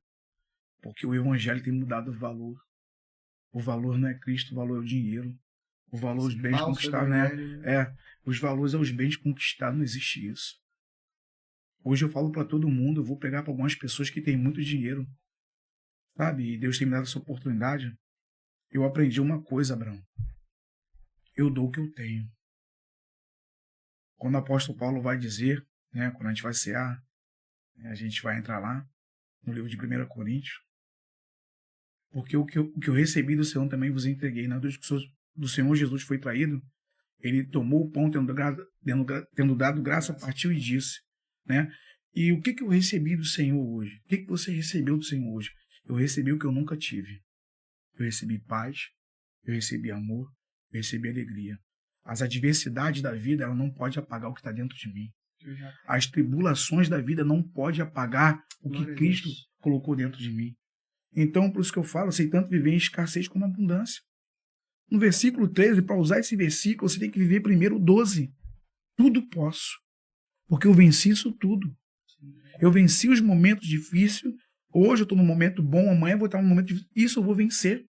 Porque o evangelho tem mudado o valor. O valor não é Cristo, o valor é o dinheiro. O valor dos bens conquistados, né? Os valores é os bens conquistados, não existe isso. Hoje eu falo para todo mundo, eu vou pegar para algumas pessoas que têm muito dinheiro, sabe? E Deus tem me dado essa oportunidade. Eu aprendi uma coisa, Abraão. Eu dou o que eu tenho. Quando o apóstolo Paulo vai dizer, né? Quando a gente vai cear, a gente vai entrar lá no livro de 1 Coríntios, porque o que eu recebi do Senhor também vos entreguei. Na noite que do Senhor Jesus foi traído, ele tomou o pão, tendo dado graça, partiu e disse, né? E o que eu recebi do Senhor hoje? O que você recebeu do Senhor hoje? Eu recebi o que eu nunca tive. Eu recebi paz, eu recebi amor, eu recebi alegria. As adversidades da vida, ela não pode apagar o que está dentro de mim. As tribulações da vida não pode apagar o que Cristo colocou dentro de mim. Então, por isso que eu falo, sei tanto viver em escassez como abundância. No versículo 13, para usar esse versículo, você tem que viver primeiro o 12. Tudo posso, porque eu venci isso tudo. Eu venci os momentos difíceis. Hoje eu estou num momento bom, amanhã eu vou estar num momento difícil. Isso eu vou vencer.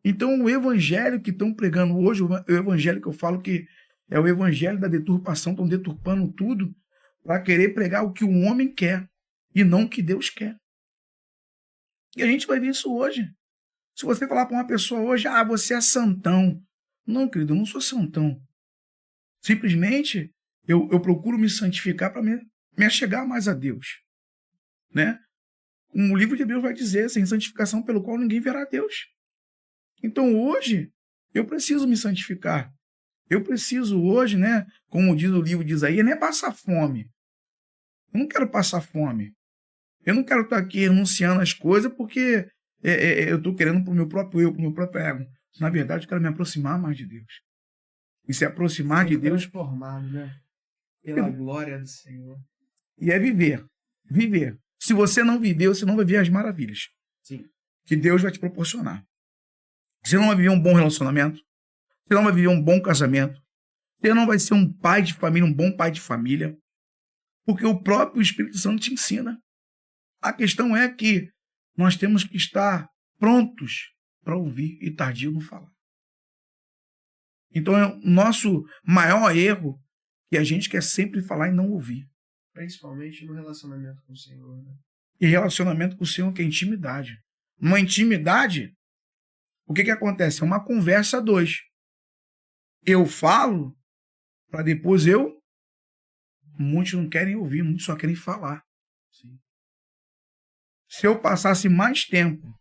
Então, o evangelho que estão pregando hoje, o evangelho que eu falo que é o evangelho da deturpação, estão deturpando tudo para querer pregar o que o homem quer e não o que Deus quer. E a gente vai ver isso hoje. Se você falar para uma pessoa hoje, você é santão. Não, querido, eu não sou santão. Simplesmente, eu procuro me santificar para me achegar mais a Deus, né? O livro de Hebreus vai dizer, sem santificação pelo qual ninguém verá Deus. Então hoje, eu preciso me santificar. Eu preciso hoje, né, como diz o livro de Isaías, não é passar fome. Eu não quero passar fome. Eu não quero estar aqui renunciando às coisas porque eu estou querendo para o meu próprio eu, para o meu próprio ego. Na verdade, eu quero me aproximar mais de Deus. E se aproximar de Deus... transformado, né? Pela glória do Senhor. E é viver. Viver. Se você não viver, você não vai ver as maravilhas. Sim. Que Deus vai te proporcionar. Você não vai viver um bom relacionamento. Você não vai viver um bom casamento. Você não vai ser um pai de família, um bom pai de família. Porque o próprio Espírito Santo te ensina. A questão é que nós temos que estar prontos para ouvir e tardio no falar. Então, é o nosso maior erro que a gente quer sempre falar e não ouvir. Principalmente no relacionamento com o Senhor, né? E relacionamento com o Senhor, que é intimidade. Uma intimidade, o que acontece? É uma conversa a dois. Eu falo para depois eu... Muitos não querem ouvir, muitos só querem falar. Sim. Se eu passasse mais tempo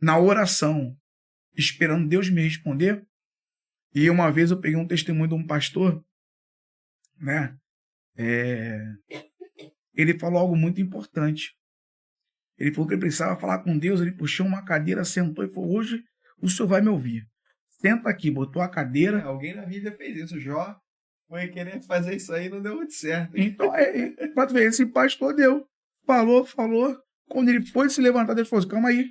na oração, esperando Deus me responder, e uma vez eu peguei um testemunho de um pastor, né? Ele falou algo muito importante. Ele falou que ele precisava falar com Deus, ele puxou uma cadeira, sentou e falou, hoje o senhor vai me ouvir. Senta aqui, botou a cadeira. Alguém na vida fez isso. O Jó foi querer fazer isso aí e não deu muito certo. Então, para tu ver, esse pastor deu. Falou. Quando ele foi se levantar, ele falou assim, calma aí.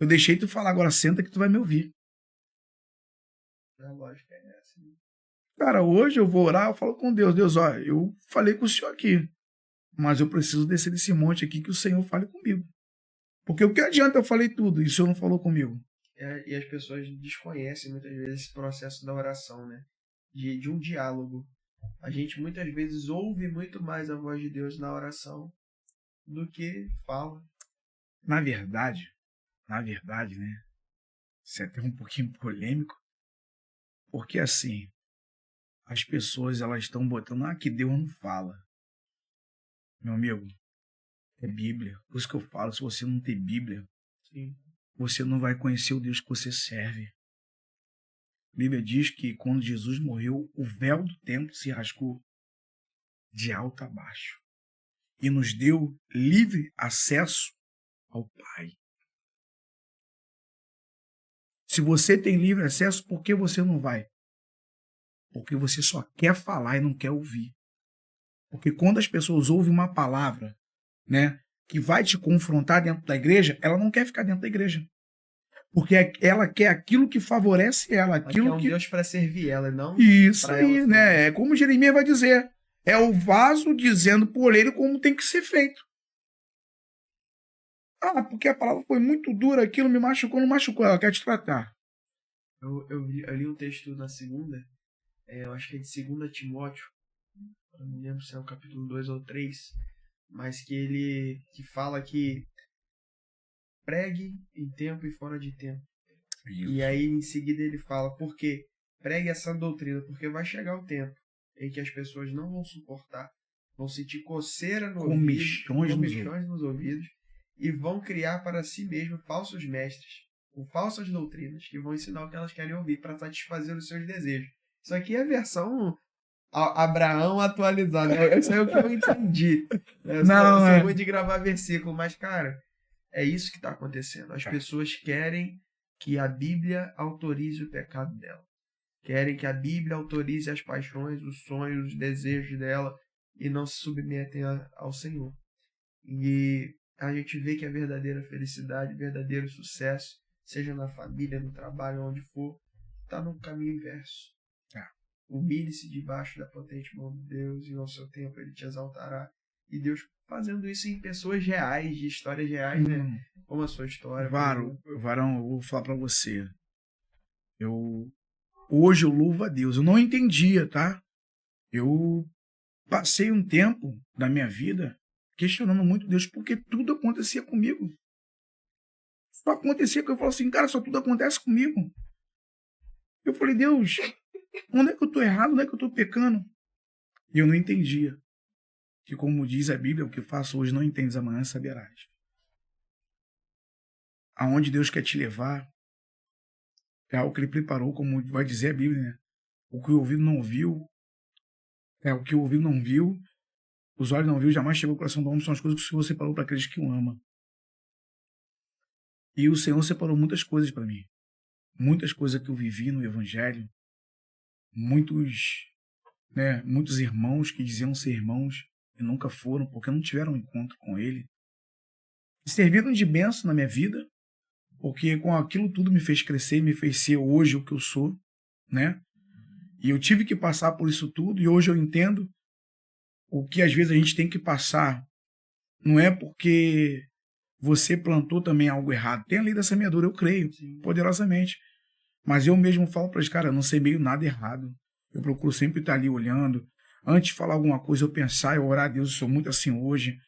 Eu deixei tu falar, agora senta que tu vai me ouvir. A lógica é essa. Cara, hoje eu vou orar, eu falo com Deus. Deus, ó, eu falei com o senhor aqui, mas eu preciso descer desse monte aqui que o Senhor fale comigo. Porque o que adianta eu falei tudo e o Senhor não falou comigo? E as pessoas desconhecem muitas vezes esse processo da oração, né? De um diálogo. A gente muitas vezes ouve muito mais a voz de Deus na oração do que fala. Na verdade, né? Isso é até um pouquinho polêmico, porque assim, as pessoas elas estão botando, que Deus não fala. Meu amigo, é Bíblia. Por isso que eu falo, se você não tem Bíblia, sim, você não vai conhecer o Deus que você serve. A Bíblia diz que quando Jesus morreu, o véu do templo se rasgou de alto a baixo e nos deu livre acesso ao Pai. Se você tem livre acesso, por que você não vai? Porque você só quer falar e não quer ouvir. Porque quando as pessoas ouvem uma palavra, né, que vai te confrontar dentro da igreja, ela não quer ficar dentro da igreja. Porque ela quer aquilo que favorece ela. Aquilo quer um Deus para servir ela, não isso para aí, ela. Né? É como Jeremias vai dizer. É o vaso dizendo pro oleiro como tem que ser feito. Porque a palavra foi muito dura, aquilo me machucou, não machucou, ela quer te tratar. Eu li um texto na segunda, eu acho que é de 2 Timóteo, eu não lembro se é o capítulo 2 ou 3, mas que fala que pregue em tempo e fora de tempo. Isso. E aí em seguida ele fala, por quê? Pregue essa doutrina, porque vai chegar o tempo em que as pessoas não vão suportar, vão sentir coceira no comichões nos ouvidos, e vão criar para si mesmo falsos mestres, com falsas doutrinas, que vão ensinar o que elas querem ouvir para satisfazer os seus desejos. Isso aqui é a versão Abraão atualizada. Isso é o que eu entendi. Eu sou ruim de gravar versículo, mas, cara, é isso que está acontecendo. As pessoas querem que a Bíblia autorize o pecado dela. Querem que a Bíblia autorize as paixões, os sonhos, os desejos dela e não se submetem ao Senhor. E a gente vê que a verdadeira felicidade, o verdadeiro sucesso, seja na família, no trabalho, onde for, está no caminho inverso. Humilhe-se debaixo da potente mão de Deus e ao seu tempo ele te exaltará. E Deus fazendo isso em pessoas reais, de histórias reais, né? Como a sua história. Varão, eu vou falar para você. Hoje eu louvo a Deus. Eu não entendia, tá? Eu passei um tempo da minha vida questionando muito Deus, porque tudo acontecia comigo. Só acontecia que eu falo assim, cara, só tudo acontece comigo. Eu falei, Deus, onde é que eu tô errado? Onde é que eu tô pecando? E eu não entendia que, como diz a Bíblia, o que faço hoje não entendes amanhã, saberás. Aonde Deus quer te levar é algo que Ele preparou, como vai dizer a Bíblia, né? O que o ouvido não viu, o que o ouvido não viu, os olhos não viu, jamais chegou ao coração do homem, são as coisas que o Senhor separou para aqueles que o amam. E o Senhor separou muitas coisas para mim. Muitas coisas que eu vivi no Evangelho, muitos irmãos que diziam ser irmãos e nunca foram, porque não tiveram um encontro com Ele. E serviram de bênção na minha vida, porque com aquilo tudo me fez crescer, me fez ser hoje o que eu sou, né? E eu tive que passar por isso tudo, e hoje eu entendo o que às vezes a gente tem que passar. Não é porque você plantou também algo errado. Tem a lei da semeadura, eu creio, sim, poderosamente. Mas eu mesmo falo para eles, cara, eu não semeio nada errado. Eu procuro sempre estar ali olhando. Antes de falar alguma coisa, eu pensar, eu orar a Deus, eu sou muito assim hoje,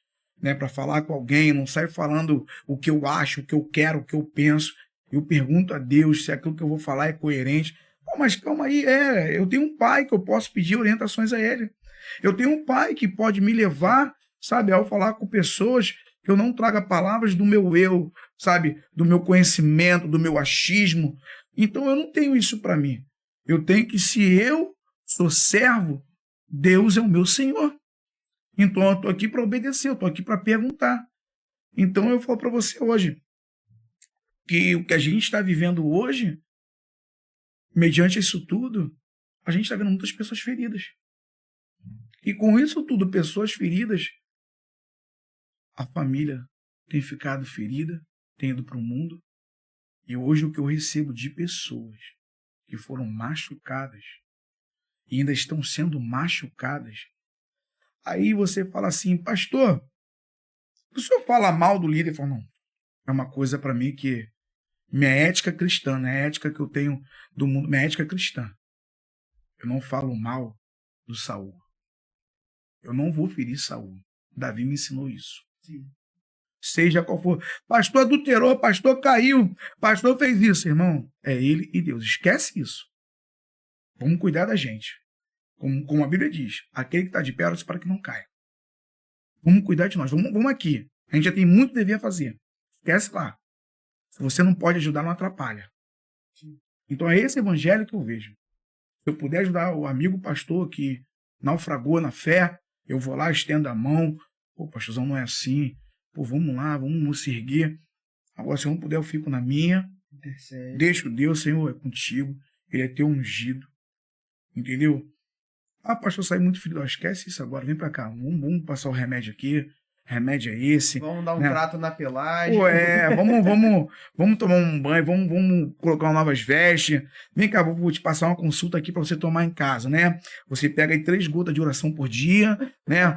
né? Para falar com alguém, eu não saio falando o que eu acho, o que eu quero, o que eu penso. Eu pergunto a Deus se aquilo que eu vou falar é coerente. Pô, mas calma aí, eu tenho um pai que eu posso pedir orientações a ele. Eu tenho um pai que pode me levar, sabe, ao falar com pessoas, que eu não traga palavras do meu eu, sabe, do meu conhecimento, do meu achismo. Então eu não tenho isso para mim. Eu tenho que, se eu sou servo, Deus é o meu Senhor. Então eu estou aqui para obedecer, eu estou aqui para perguntar. Então eu falo para você hoje, que o que a gente está vivendo hoje, mediante isso tudo, a gente está vendo muitas pessoas feridas. E com isso tudo, pessoas feridas, a família tem ficado ferida, tem ido para o mundo. E hoje o que eu recebo de pessoas que foram machucadas e ainda estão sendo machucadas, aí você fala assim, pastor, o senhor fala mal do líder? Eu falo, não, é uma coisa para mim que minha ética cristã, né? A ética que eu tenho do mundo, minha ética cristã. Eu não falo mal do Saul. Eu não vou ferir Saul. Davi me ensinou isso. Sim. Seja qual for. Pastor adulterou, pastor caiu, pastor fez isso, irmão. É ele e Deus. Esquece isso. Vamos cuidar da gente. Como a Bíblia diz, aquele que está de pé, ora para que não caia. Vamos cuidar de nós. Vamos aqui. A gente já tem muito dever a fazer. Esquece lá. Se você não pode ajudar, não atrapalha. Então é esse evangelho que eu vejo. Se eu puder ajudar o amigo pastor que naufragou na fé, eu vou lá, estendo a mão. Pô, pastorzão, não é assim. Pô, vamos lá, vamos nos erguer. Agora, se eu não puder, eu fico na minha. Intercede. Deixa o Deus, Senhor, é contigo. Ele é teu ungido. Entendeu? Ah, pastor, sai muito ferido. Esquece isso agora, vem pra cá. Vamos passar o remédio aqui. Remédio é esse. Vamos dar um né? trato na pelagem. Pô, vamos tomar um banho, vamos colocar novas vestes. Vem cá, vou te passar uma consulta aqui para você tomar em casa, né? Você pega aí 3 gotas de oração por dia, né?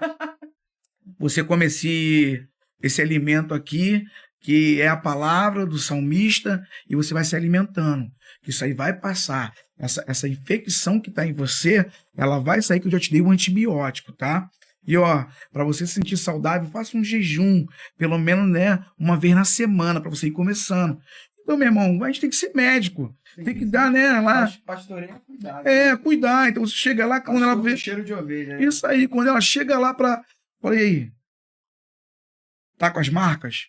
Você come esse alimento aqui, que é a palavra do salmista, e você vai se alimentando. Isso aí vai passar. Essa infecção que está em você, ela vai sair, que eu já te dei um antibiótico, tá? E ó, para você se sentir saudável, faça um jejum, pelo menos, né, uma vez na semana, para você ir começando. Então, meu irmão, a gente tem que ser médico. Tem que dar, né, lá. Pastoreio é cuidado. Cuidar. Então você chega lá, quando ela vê. Cheiro de ovelha, né? Isso aí, quando ela chega lá para. Olha aí. Tá com as marcas?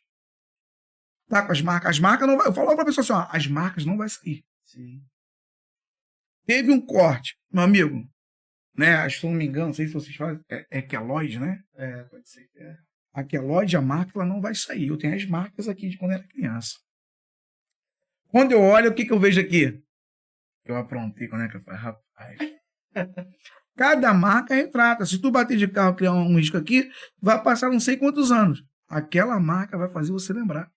Tá com as marcas. As marcas não vai. Eu falo pra pessoa assim, ó, as marcas não vai sair. Sim. Teve um corte, meu amigo, né? Acho que, se eu não me engano, não sei se vocês falam, é queloide, né? Pode ser que é. A queloide, a marca, ela não vai sair. Eu tenho as marcas aqui de quando era criança. Quando eu olho, o que eu vejo aqui? Eu aprontei, quando é que eu falei? Rapaz. Cada marca retrata. Se tu bater de carro, criar um risco aqui, vai passar não sei quantos anos. Aquela marca vai fazer você lembrar.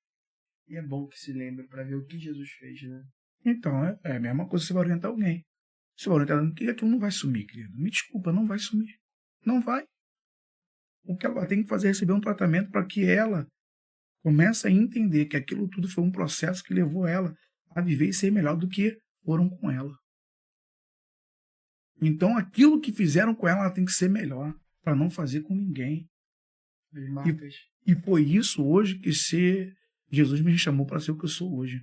E é bom que se lembre para ver o que Jesus fez, né? Então, é a mesma coisa que você vai orientar alguém. Você vai orientar alguém que aquilo não vai sumir, querido. Me desculpa, não vai sumir. Não vai. O que ela tem que fazer é receber um tratamento para que ela comece a entender que aquilo tudo foi um processo que levou ela a viver e ser melhor do que foram com ela. Então, aquilo que fizeram com ela, ela tem que ser melhor, para não fazer com ninguém. E foi isso hoje que Jesus me chamou para ser o que eu sou hoje.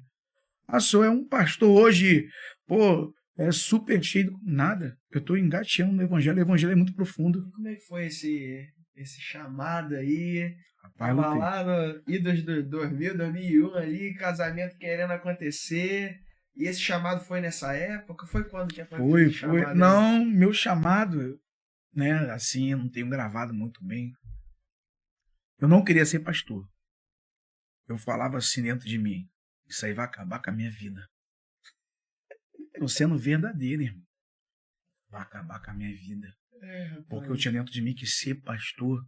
O senhor é um pastor hoje, pô, é super cheio de nada. Eu estou engateando no evangelho. O evangelho é muito profundo. Como é que foi esse chamado aí? Rapaz, Tava lá no idos do 2000, 2001 ali, casamento querendo acontecer. E esse chamado foi nessa época? Foi quando que aconteceu esse chamado aí? Não, meu chamado, né, assim, eu não tenho gravado muito bem. Eu não queria ser pastor. Eu falava assim dentro de mim, isso aí vai acabar com a minha vida. Estou sendo verdadeiro, irmão. Vai acabar com a minha vida. Porque eu tinha dentro de mim que ser pastor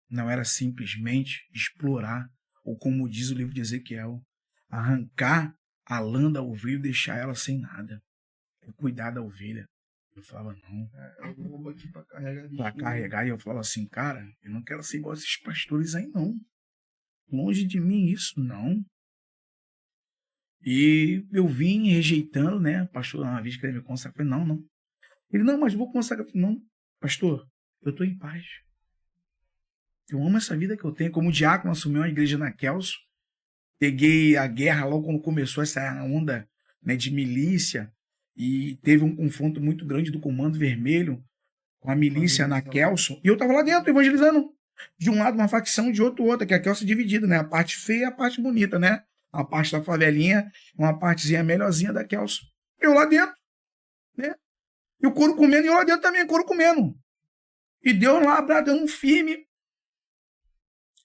não era simplesmente explorar, ou como diz o livro de Ezequiel, arrancar a lã da ovelha e deixar ela sem nada. Eu cuidar da ovelha. Eu falava, não. Eu vou aqui para carregar. Para carregar. E eu falava assim, cara, eu não quero ser igual a esses pastores aí, não. Longe de mim isso, não. E eu vim rejeitando, né? Pastor, uma vez que ele me consagrar, eu falei, não. Ele, não, mas vou consagrar. Eu falei, não, pastor, eu estou em paz. Eu amo essa vida que eu tenho. Como diácono, assumi uma igreja na Kelso. Peguei a guerra logo quando começou essa onda, né, de milícia. E teve um confronto muito grande do Comando Vermelho com a milícia na Kelso. E eu estava lá dentro, evangelizando. De um lado uma facção, de outro outra, que a Kelso é dividida, né? A parte feia e a parte bonita, né? A parte da favelinha, uma partezinha melhorzinha da Kelso. Eu lá dentro, né? E o couro comendo, e eu lá dentro também, couro comendo. E Deus lá bradando firme.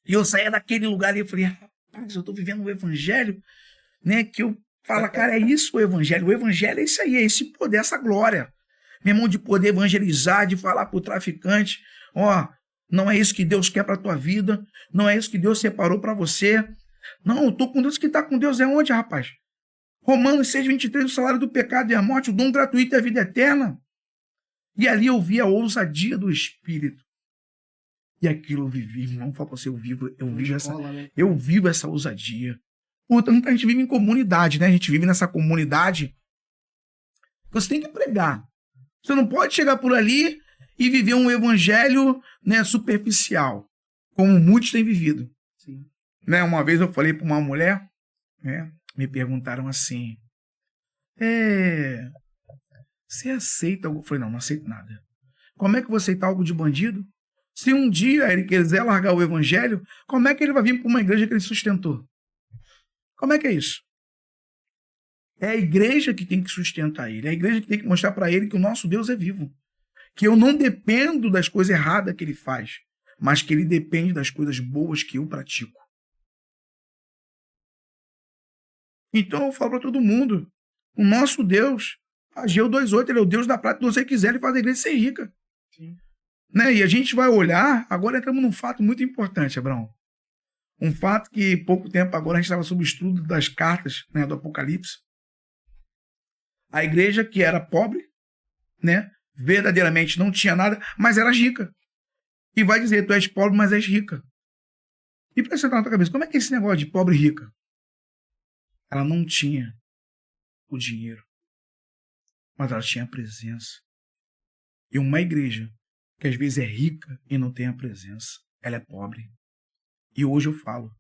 E eu saía daquele lugar e eu falei, rapaz, eu tô vivendo o evangelho, né? Que eu falo, cara, é isso o evangelho. O evangelho é isso aí, é esse poder, essa glória. Meu irmão, de poder evangelizar, de falar pro traficante, ó, não é isso que Deus quer pra tua vida, não é isso que Deus separou pra você. Não, eu tô com Deus, que tá com Deus é onde, rapaz? Romanos 6:23, o salário do pecado é a morte, o dom gratuito é a vida eterna. E ali eu vi a ousadia do Espírito. E aquilo eu vivi, irmão, fala pra você, eu vivo essa ousadia. Portanto, a gente vive em comunidade, né? A gente vive nessa comunidade. Você tem que pregar. Você não pode chegar por ali e viver um evangelho, né, superficial, como muitos têm vivido. Sim. Né? Uma vez eu falei para uma mulher, né, me perguntaram assim, você aceita algo? Eu falei, não aceito nada. Como é que eu vou aceitar algo de bandido? Se um dia ele quiser largar o evangelho, como é que ele vai vir para uma igreja que ele sustentou? Como é que é isso? É a igreja que tem que sustentar ele. É a igreja que tem que mostrar para ele que o nosso Deus é vivo. Que eu não dependo das coisas erradas que ele faz, mas que ele depende das coisas boas que eu pratico. Então eu falo para todo mundo, o nosso Deus, Ageu 2:8, ele é o Deus da prata, se você quiser, ele faz a igreja ser rica. Sim. Né? E a gente vai olhar, agora entramos num fato muito importante, Abraão. Um fato que, pouco tempo agora, a gente estava sob o estudo das cartas, né, do Apocalipse. A igreja que era pobre, né, verdadeiramente não tinha nada, mas era rica. E vai dizer, tu és pobre, mas és rica. E para você estar na tua cabeça, como é que é esse negócio de pobre e rica? Ela não tinha o dinheiro, mas ela tinha a presença. E uma igreja que às vezes é rica e não tem a presença, ela é pobre. E hoje eu falo,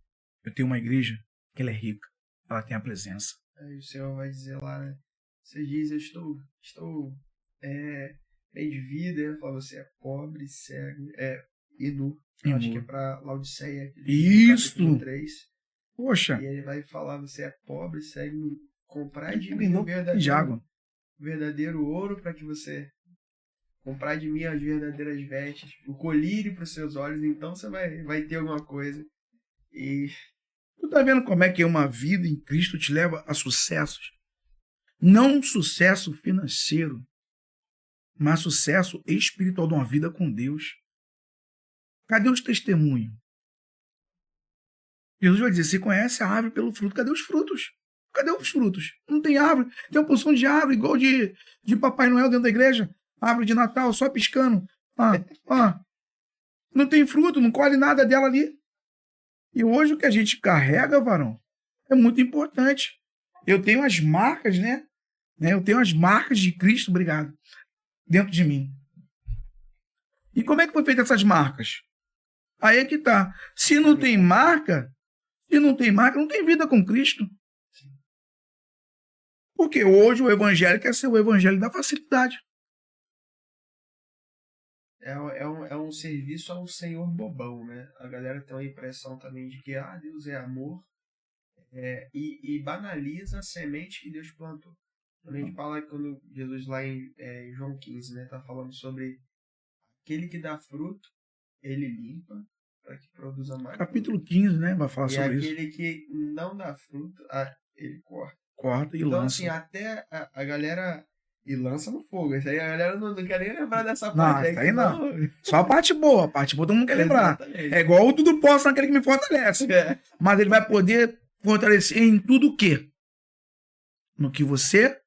eu tenho uma igreja que ela é rica, ela tem a presença. Aí o Senhor vai dizer lá, né? Você diz, eu estou bem de vida, ele fala, você é pobre, cego, e nu. Eu acho que é para Laodiceia. Isso! 3. Poxa! E ele vai falar, você é pobre, cego, comprar de mim o verdadeiro ouro para que você comprar de mim as verdadeiras vestes, o colírio para os seus olhos, então você vai ter alguma coisa. E tu tá vendo como é que uma vida em Cristo te leva a sucessos? Não um sucesso financeiro, mas sucesso espiritual de uma vida com Deus. Cadê os testemunhos? Jesus vai dizer, você conhece a árvore pelo fruto, cadê os frutos? Cadê os frutos? Não tem árvore, tem uma porção de árvore igual de Papai Noel dentro da igreja, árvore de Natal, só piscando. Não tem fruto, não colhe nada dela ali. E hoje o que a gente carrega, varão, é muito importante. Eu tenho as marcas, né? Eu tenho as marcas de Cristo, obrigado, dentro de mim. E como é que foi feita essas marcas? Aí é que tá. Se não tem marca, não tem vida com Cristo. Porque hoje o evangelho quer ser o evangelho da facilidade. É um serviço ao Senhor bobão, né? A galera tem uma impressão também de que Deus é amor, e banaliza a semente que Deus plantou. Quando a gente fala, quando Jesus lá em João 15, né, tá falando sobre aquele que dá fruto, ele limpa para que produza mais Capítulo fruto. 15, né? Vai falar E sobre isso. aquele que não dá fruto, ele corta. Corta e Então, lança. assim, até a galera. E lança no fogo. Isso aí a galera não quer nem lembrar dessa Não, parte aí. isso aí não. Só a parte boa. A parte boa todo mundo quer lembrar. Exatamente. É igual o tudo posso naquele que me fortalece. Mas ele vai poder fortalecer em tudo o quê? No que você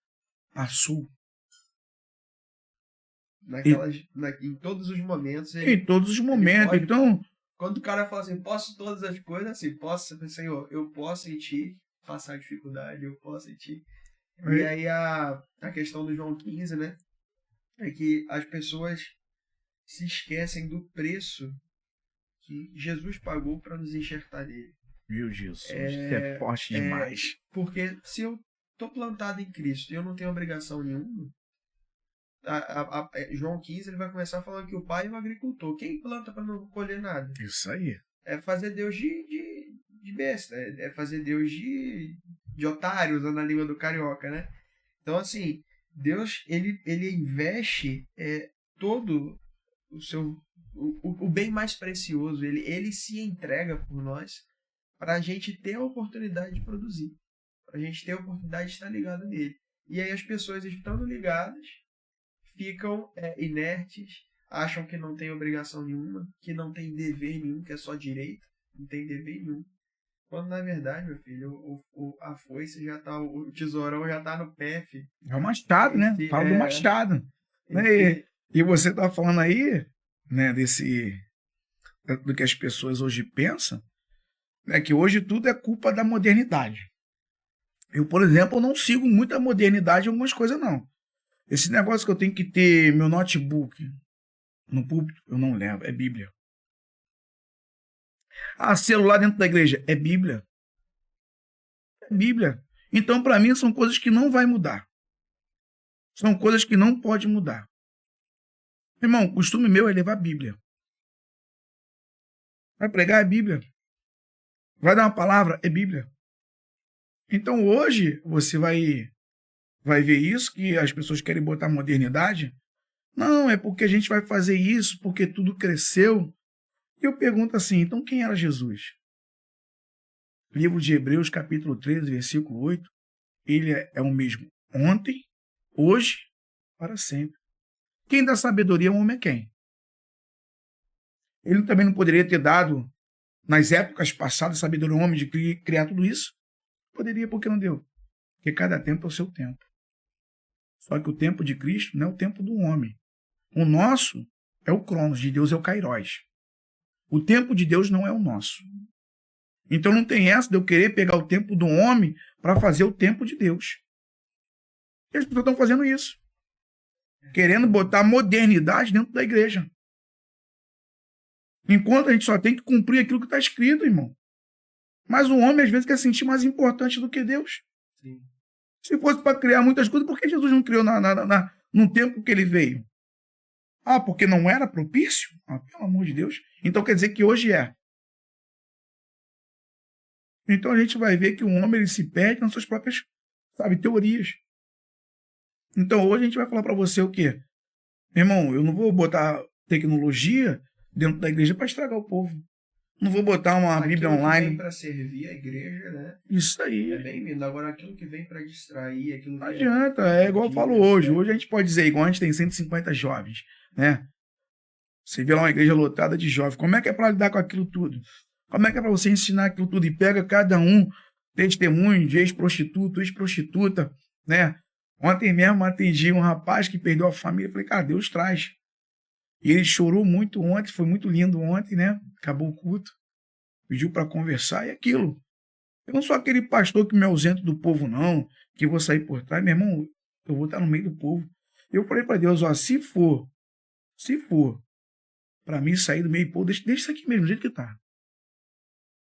passou. Em todos os momentos. Em todos os momentos. pode, Então, quando o cara fala assim, posso todas as coisas, assim, posso, Senhor, eu posso em ti passar dificuldade, eu posso em ti. E aí a questão do João 15, né? É que as pessoas se esquecem do preço que Jesus pagou para nos enxertar nele. meu Jesus, isso é forte demais. Porque se eu tô plantado em Cristo e eu não tenho obrigação nenhuma, João 15 ele vai começar falando que o pai é um agricultor. Quem planta para não colher nada? Isso aí. É fazer Deus de besta, é fazer Deus de otário, usando a língua do carioca, né? Então, assim, Deus, ele investe todo o bem mais precioso, ele se entrega por nós para a gente ter a oportunidade de produzir, para a gente ter a oportunidade de estar ligado nele. E aí as pessoas estando ligadas ficam inertes, acham que não tem obrigação nenhuma, que não tem dever nenhum, que é só direito, não tem dever nenhum. Quando na verdade, meu filho, a foice já tá, o tesourão já tá no pé, filho. É o machado, né? Fala do machado. E você tá falando aí, né, do que as pessoas hoje pensam, né, que hoje tudo é culpa da modernidade. Eu, por exemplo, não sigo muita modernidade em algumas coisas, não. Esse negócio que eu tenho que ter meu notebook no púlpito, eu não levo, é Bíblia. Celular dentro da igreja, é Bíblia. É Bíblia. Então, para mim, são coisas que não vai mudar. São coisas que não pode mudar. Irmão, o costume meu é levar a Bíblia. Vai pregar, é Bíblia. Vai dar uma palavra, é Bíblia. Então, hoje, você vai ver isso, que as pessoas querem botar modernidade. Não, é porque a gente vai fazer isso, porque tudo cresceu. E eu pergunto assim, então quem era Jesus? Livro de Hebreus, capítulo 13, versículo 8. Ele é o mesmo ontem, hoje, para sempre. Quem dá sabedoria ao homem é quem? Ele também não poderia ter dado, nas épocas passadas, sabedoria ao homem de criar tudo isso? Poderia, porque não deu. Porque cada tempo é o seu tempo. Só que o tempo de Cristo não é o tempo do homem. O nosso é o Cronos, de Deus é o Kairos. O tempo de Deus não é o nosso. Então não tem essa de eu querer pegar o tempo do homem para fazer o tempo de Deus. E as pessoas estão fazendo isso. Querendo botar modernidade dentro da igreja. Enquanto a gente só tem que cumprir aquilo que está escrito, irmão. Mas o homem às vezes quer se sentir mais importante do que Deus. Sim. Se fosse para criar muitas coisas, por que Jesus não criou no tempo que ele veio? Porque não era propício? Pelo amor de Deus. Então quer dizer que hoje é. Então a gente vai ver que o homem ele se perde nas suas próprias, teorias. Então hoje a gente vai falar para você o quê? Irmão, eu não vou botar tecnologia dentro da igreja para estragar o povo. Não vou botar uma Bíblia online. Que vem para servir a igreja, né? Isso aí. É bem-vindo. Agora, aquilo que vem para distrair, aquilo não adianta. É igual eu falo hoje. Hoje a gente pode dizer, igual a gente tem 150 jovens, né? Você vê lá uma igreja lotada de jovens. Como é que é para lidar com aquilo tudo? Como é que é para você ensinar aquilo tudo? E pega cada um testemunho de ex-prostituto, ex-prostituta, né? Ontem mesmo atendi um rapaz que perdeu a família. Falei, cara, Deus traz. E ele chorou muito ontem, foi muito lindo ontem, né? Acabou o culto. Pediu para conversar e aquilo. Eu não sou aquele pastor que me ausento do povo, não, que vou sair por trás. Meu irmão, eu vou estar no meio do povo. Eu falei para Deus, se for, para mim sair do meio do povo, deixa isso aqui mesmo, do jeito que tá.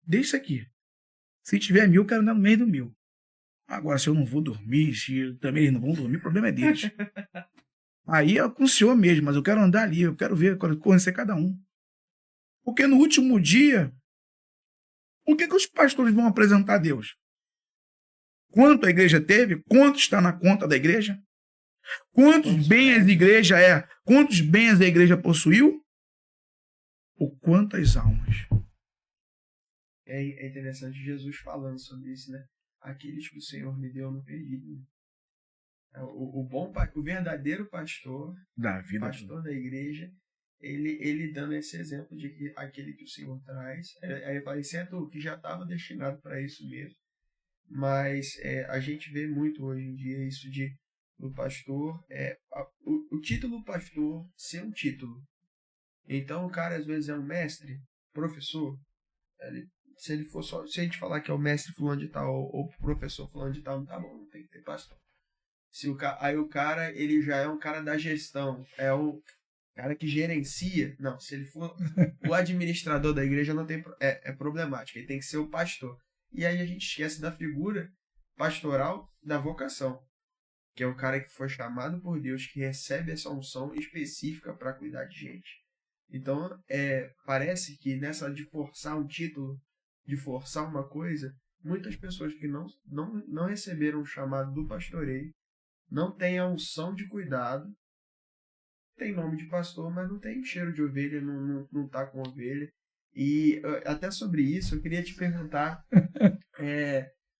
Deixa isso aqui. Se tiver 1000, eu quero andar no meio do 1000. Agora, se eu não vou dormir, se também eles não vão dormir, o problema é deles. Aí é com o Senhor mesmo, mas eu quero andar ali, eu quero ver, conhecer cada um. Porque no último dia, o que os pastores vão apresentar a Deus? Quanto a igreja teve? Quanto está na conta da igreja? Quantos bens a igreja Quantos bens a igreja possuiu? Ou quantas almas? É interessante Jesus falando sobre isso, né? Aqueles que o Senhor me deu, eu não perdi. Né? O verdadeiro pastor, Da vida. pastor da igreja, ele dando esse exemplo de que aquele que o Senhor traz, aí ele fala, exceto que já estava destinado para isso mesmo. Mas a gente vê muito hoje em dia isso de do pastor, o título pastor ser um título. Então o cara às vezes é um mestre, professor, se ele for só, se a gente falar que é o mestre fulano de tal ou professor fulano de tal, não tá bom, não tem que ter pastor. Aí o cara, ele já é um cara da gestão, é um cara que gerencia. Não, se ele for o administrador da igreja, não tem, é problemático, ele tem que ser o pastor. E aí a gente esquece da figura pastoral da vocação, que é o cara que foi chamado por Deus, que recebe essa unção específica para cuidar de gente. Então, parece que nessa de forçar um título, de forçar uma coisa, muitas pessoas que não receberam o chamado do pastoreio, não têm a unção de cuidado, tem nome de pastor, mas não tem cheiro de ovelha, não tá com ovelha. E até sobre isso, eu queria te perguntar,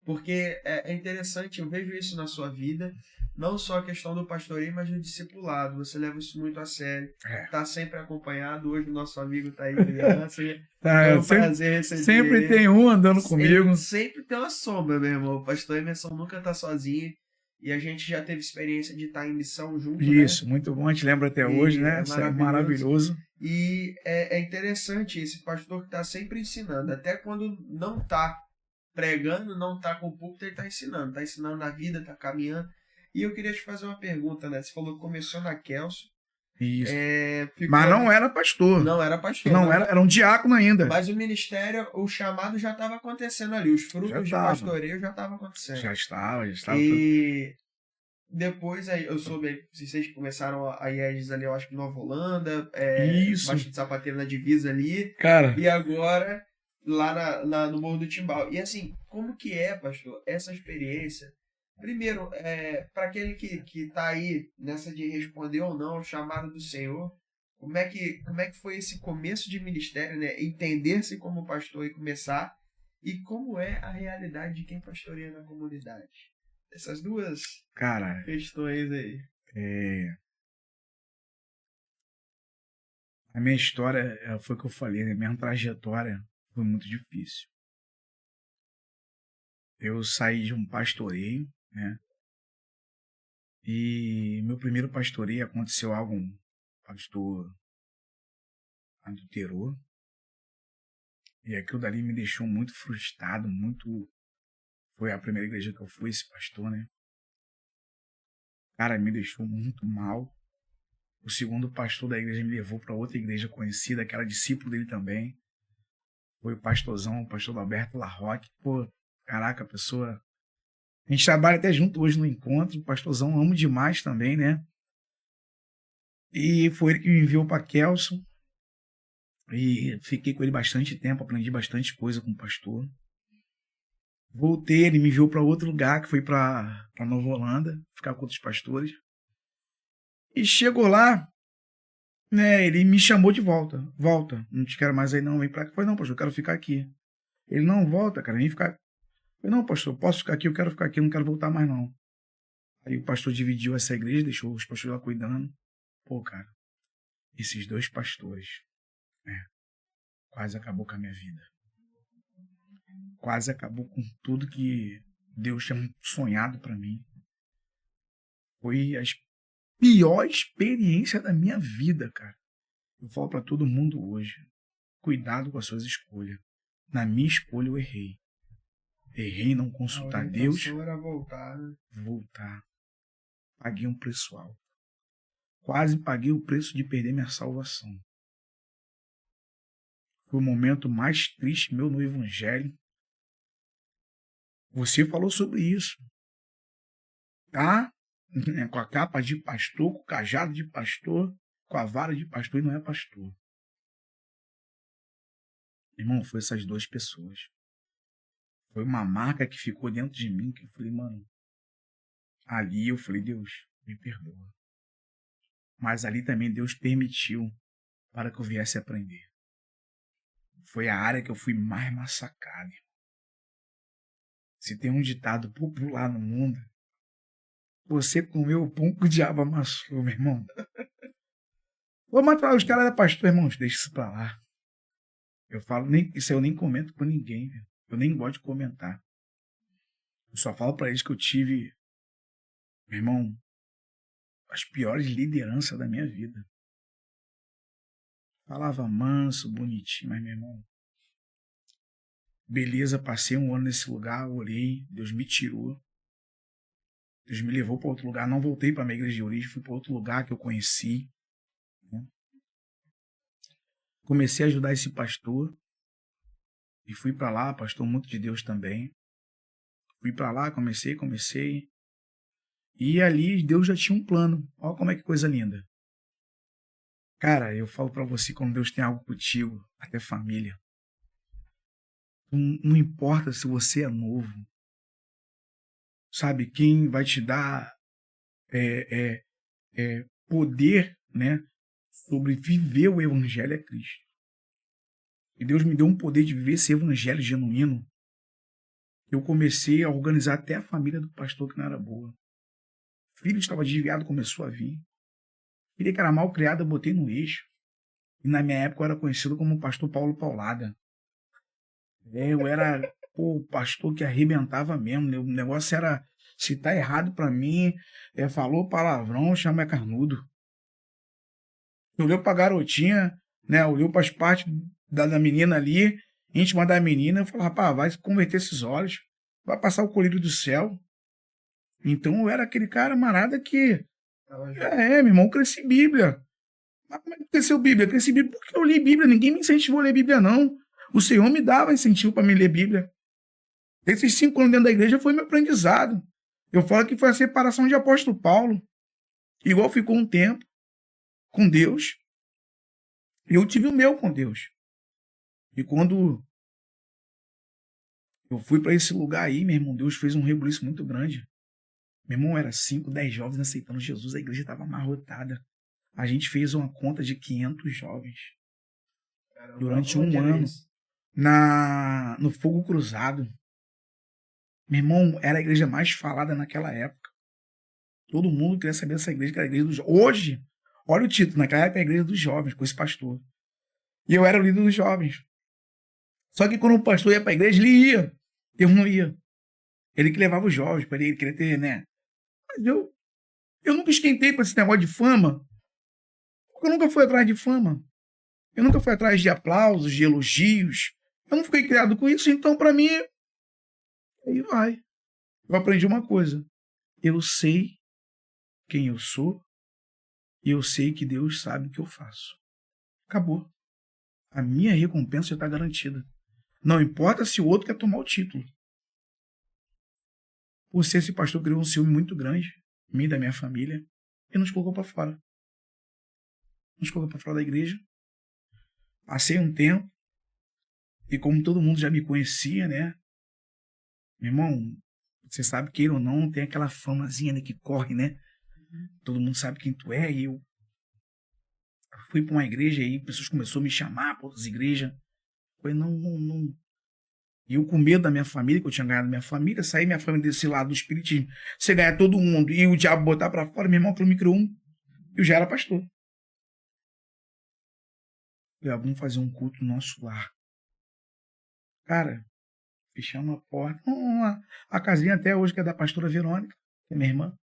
porque é interessante, eu vejo isso na sua vida, não só a questão do pastoreio, mas do discipulado. Você leva isso muito a sério, tá sempre acompanhado. Hoje o nosso amigo tá aí, criança. É um prazer receber sempre ele. tem um andando comigo. Sempre tem uma sombra, meu irmão. O pastor Emerson nunca tá sozinho. E a gente já teve experiência de estar em missão junto, Isso, né? muito bom, a gente lembra até hoje, né? Isso é maravilhoso. E é interessante esse pastor que está sempre ensinando, até quando não está pregando, não está com o púlpito, ele está ensinando na vida, está caminhando. E eu queria te fazer uma pergunta, né? Você falou que começou na Kelso. Isso. Mas não era pastor. Não era pastor. Não era um diácono ainda. Mas o ministério, o chamado já estava acontecendo ali. Os frutos de pastoreio já estavam acontecendo. Já estava. E depois aí eu soube, vocês começaram a IES ali, eu acho que Nova Holanda, Baixo de Sapateiro na divisa ali. Cara. E agora lá no Morro do Timbal. E assim, como que é, pastor, essa experiência? Primeiro, para aquele que está aí nessa de responder ou não ao chamado do Senhor, como é que foi esse começo de ministério, né? Entender-se como pastor e começar, e como é a realidade de quem pastoreia na comunidade? Essas duas questões aí. A minha história, foi o que eu falei, né? A minha trajetória foi muito difícil. Eu saí de um pastoreio, né? E meu primeiro pastoreio aconteceu algo, um pastor adulterou. E aquilo dali me deixou muito frustrado, muito... Foi a primeira igreja que eu fui, esse pastor, né? Cara, me deixou muito mal. O segundo pastor da igreja me levou para outra igreja conhecida, que era discípulo dele também. Foi o pastorzão, o pastor Alberto Larroque. Pô, caraca, a pessoa... A gente trabalha até junto hoje no encontro. O pastorzão amo demais também, né? E foi ele que me enviou para Kelso. E fiquei com ele bastante tempo, aprendi bastante coisa com o pastor. Voltei, ele me enviou para outro lugar, que foi para Nova Holanda, ficar com outros pastores. E chegou lá, né, ele me chamou de volta. Volta, não te quero mais aí não, vem pra cá. Eu falei, não, pastor, eu quero ficar aqui. Ele, não, volta, cara, vem ficar. Eu falei, não, pastor, posso ficar aqui, eu quero ficar aqui, eu não quero voltar mais não. Aí o pastor dividiu essa igreja, deixou os pastores lá cuidando. Pô, cara, esses dois pastores, quase acabou com a minha vida. Quase acabou com tudo que Deus tinha sonhado para mim. Foi a pior experiência da minha vida, cara. Eu falo para todo mundo hoje, cuidado com as suas escolhas. Na minha escolha eu errei. Errei em não consultar Deus. Era voltar, né? Voltar. Paguei um preço alto. Quase paguei o preço de perder minha salvação. Foi o momento mais triste meu no Evangelho. Você falou sobre isso. tá? Com a capa de pastor, com o cajado de pastor, com a vara de pastor e não é pastor. Irmão, foi essas duas pessoas. Foi uma marca que ficou dentro de mim, que eu falei, mano, ali eu falei, Deus, me perdoa. Mas ali também Deus permitiu para que eu viesse aprender. Foi a área que eu fui mais massacrado. Se tem um ditado popular no mundo, você comeu o pão que o diabo amassou, meu irmão. Vou matar os caras da pastor, irmãos, deixa isso pra lá. Eu falo, isso eu nem comento com ninguém, viu? Eu nem gosto de comentar. Eu só falo pra eles que eu tive, meu irmão, as piores lideranças da minha vida. Falava manso, bonitinho, mas, meu irmão, beleza, passei um ano nesse lugar, orei, Deus me tirou. Deus me levou para outro lugar, não voltei para a minha igreja de origem, fui para outro lugar que eu conheci. Né? Comecei a ajudar esse pastor e fui para lá, pastor muito de Deus também. Fui para lá, comecei. E ali Deus já tinha um plano. Olha como é que coisa linda. Cara, eu falo para você, quando Deus tem algo contigo, até família. Não importa se você é novo. Sabe, quem vai te dar poder, né, sobre viver o evangelho é Cristo. E Deus me deu um poder de viver esse evangelho genuíno. Eu comecei a organizar até a família do pastor que não era boa. Filho estava desviado, começou a vir. Filha que era mal criada, eu botei no eixo. E na minha época eu era conhecido como o pastor Paulo Paulada. Eu era o pastor que arrebentava mesmo. O negócio era, se tá errado pra mim, falou palavrão, chama carnudo. Olhou pra garotinha, né? Olhou para as partes da menina ali, íntima da menina, eu falei, rapaz, vai converter esses olhos, vai passar o colírio do céu. Então eu era aquele camarada que, meu irmão, eu cresci Bíblia. Mas como é que cresceu Bíblia? Eu cresci Bíblia porque eu li Bíblia, ninguém me incentivou a ler Bíblia, não. O Senhor me dava incentivo para me ler Bíblia. Esses 5 anos dentro da igreja foi meu aprendizado. Eu falo que foi a separação de apóstolo Paulo. Igual ficou um tempo com Deus, eu tive o meu com Deus. E quando eu fui para esse lugar aí, meu irmão, Deus fez um rebuliço muito grande. Meu irmão, era 5, 10 jovens aceitando Jesus, a igreja estava amarrotada. A gente fez uma conta de 500 jovens. Durante um ano, no Fogo Cruzado. Meu irmão, era a igreja mais falada naquela época. Todo mundo queria saber dessa igreja, que era a igreja dos jovens. Hoje, olha o título, naquela época, a igreja dos jovens, com esse pastor. E eu era o líder dos jovens. Só que quando o pastor ia para a igreja, ele ia. Eu não ia. Ele que levava os jovens, para ele querer ter, né? Mas eu nunca esquentei para esse negócio de fama. Porque eu nunca fui atrás de fama. Eu nunca fui atrás de aplausos, de elogios. Eu não fiquei criado com isso, então para mim, aí vai. Eu aprendi uma coisa. Eu sei quem eu sou e eu sei que Deus sabe o que eu faço. Acabou. A minha recompensa já está garantida. Não importa se o outro quer tomar o título. Por ser esse pastor criou um ciúme muito grande, mim e da minha família, e nos colocou para fora. Nos colocou para fora da igreja. Passei um tempo, e como todo mundo já me conhecia, né? Meu irmão, você sabe, queira ou não, tem aquela famazinha, né, que corre, né? Todo mundo sabe quem tu é, e eu fui para uma igreja aí, pessoas começaram a me chamar para outras igrejas. Foi não. E eu com medo da minha família, que eu tinha ganhado minha família, saí minha família desse lado do espiritismo, você ganhar todo mundo e o diabo botar para fora, meu irmão, aquilo me criou eu já era pastor. Eu vamos fazer um culto no nosso lar. Cara, fechamos a porta. A casinha até hoje que é da pastora Verônica, que é minha irmã.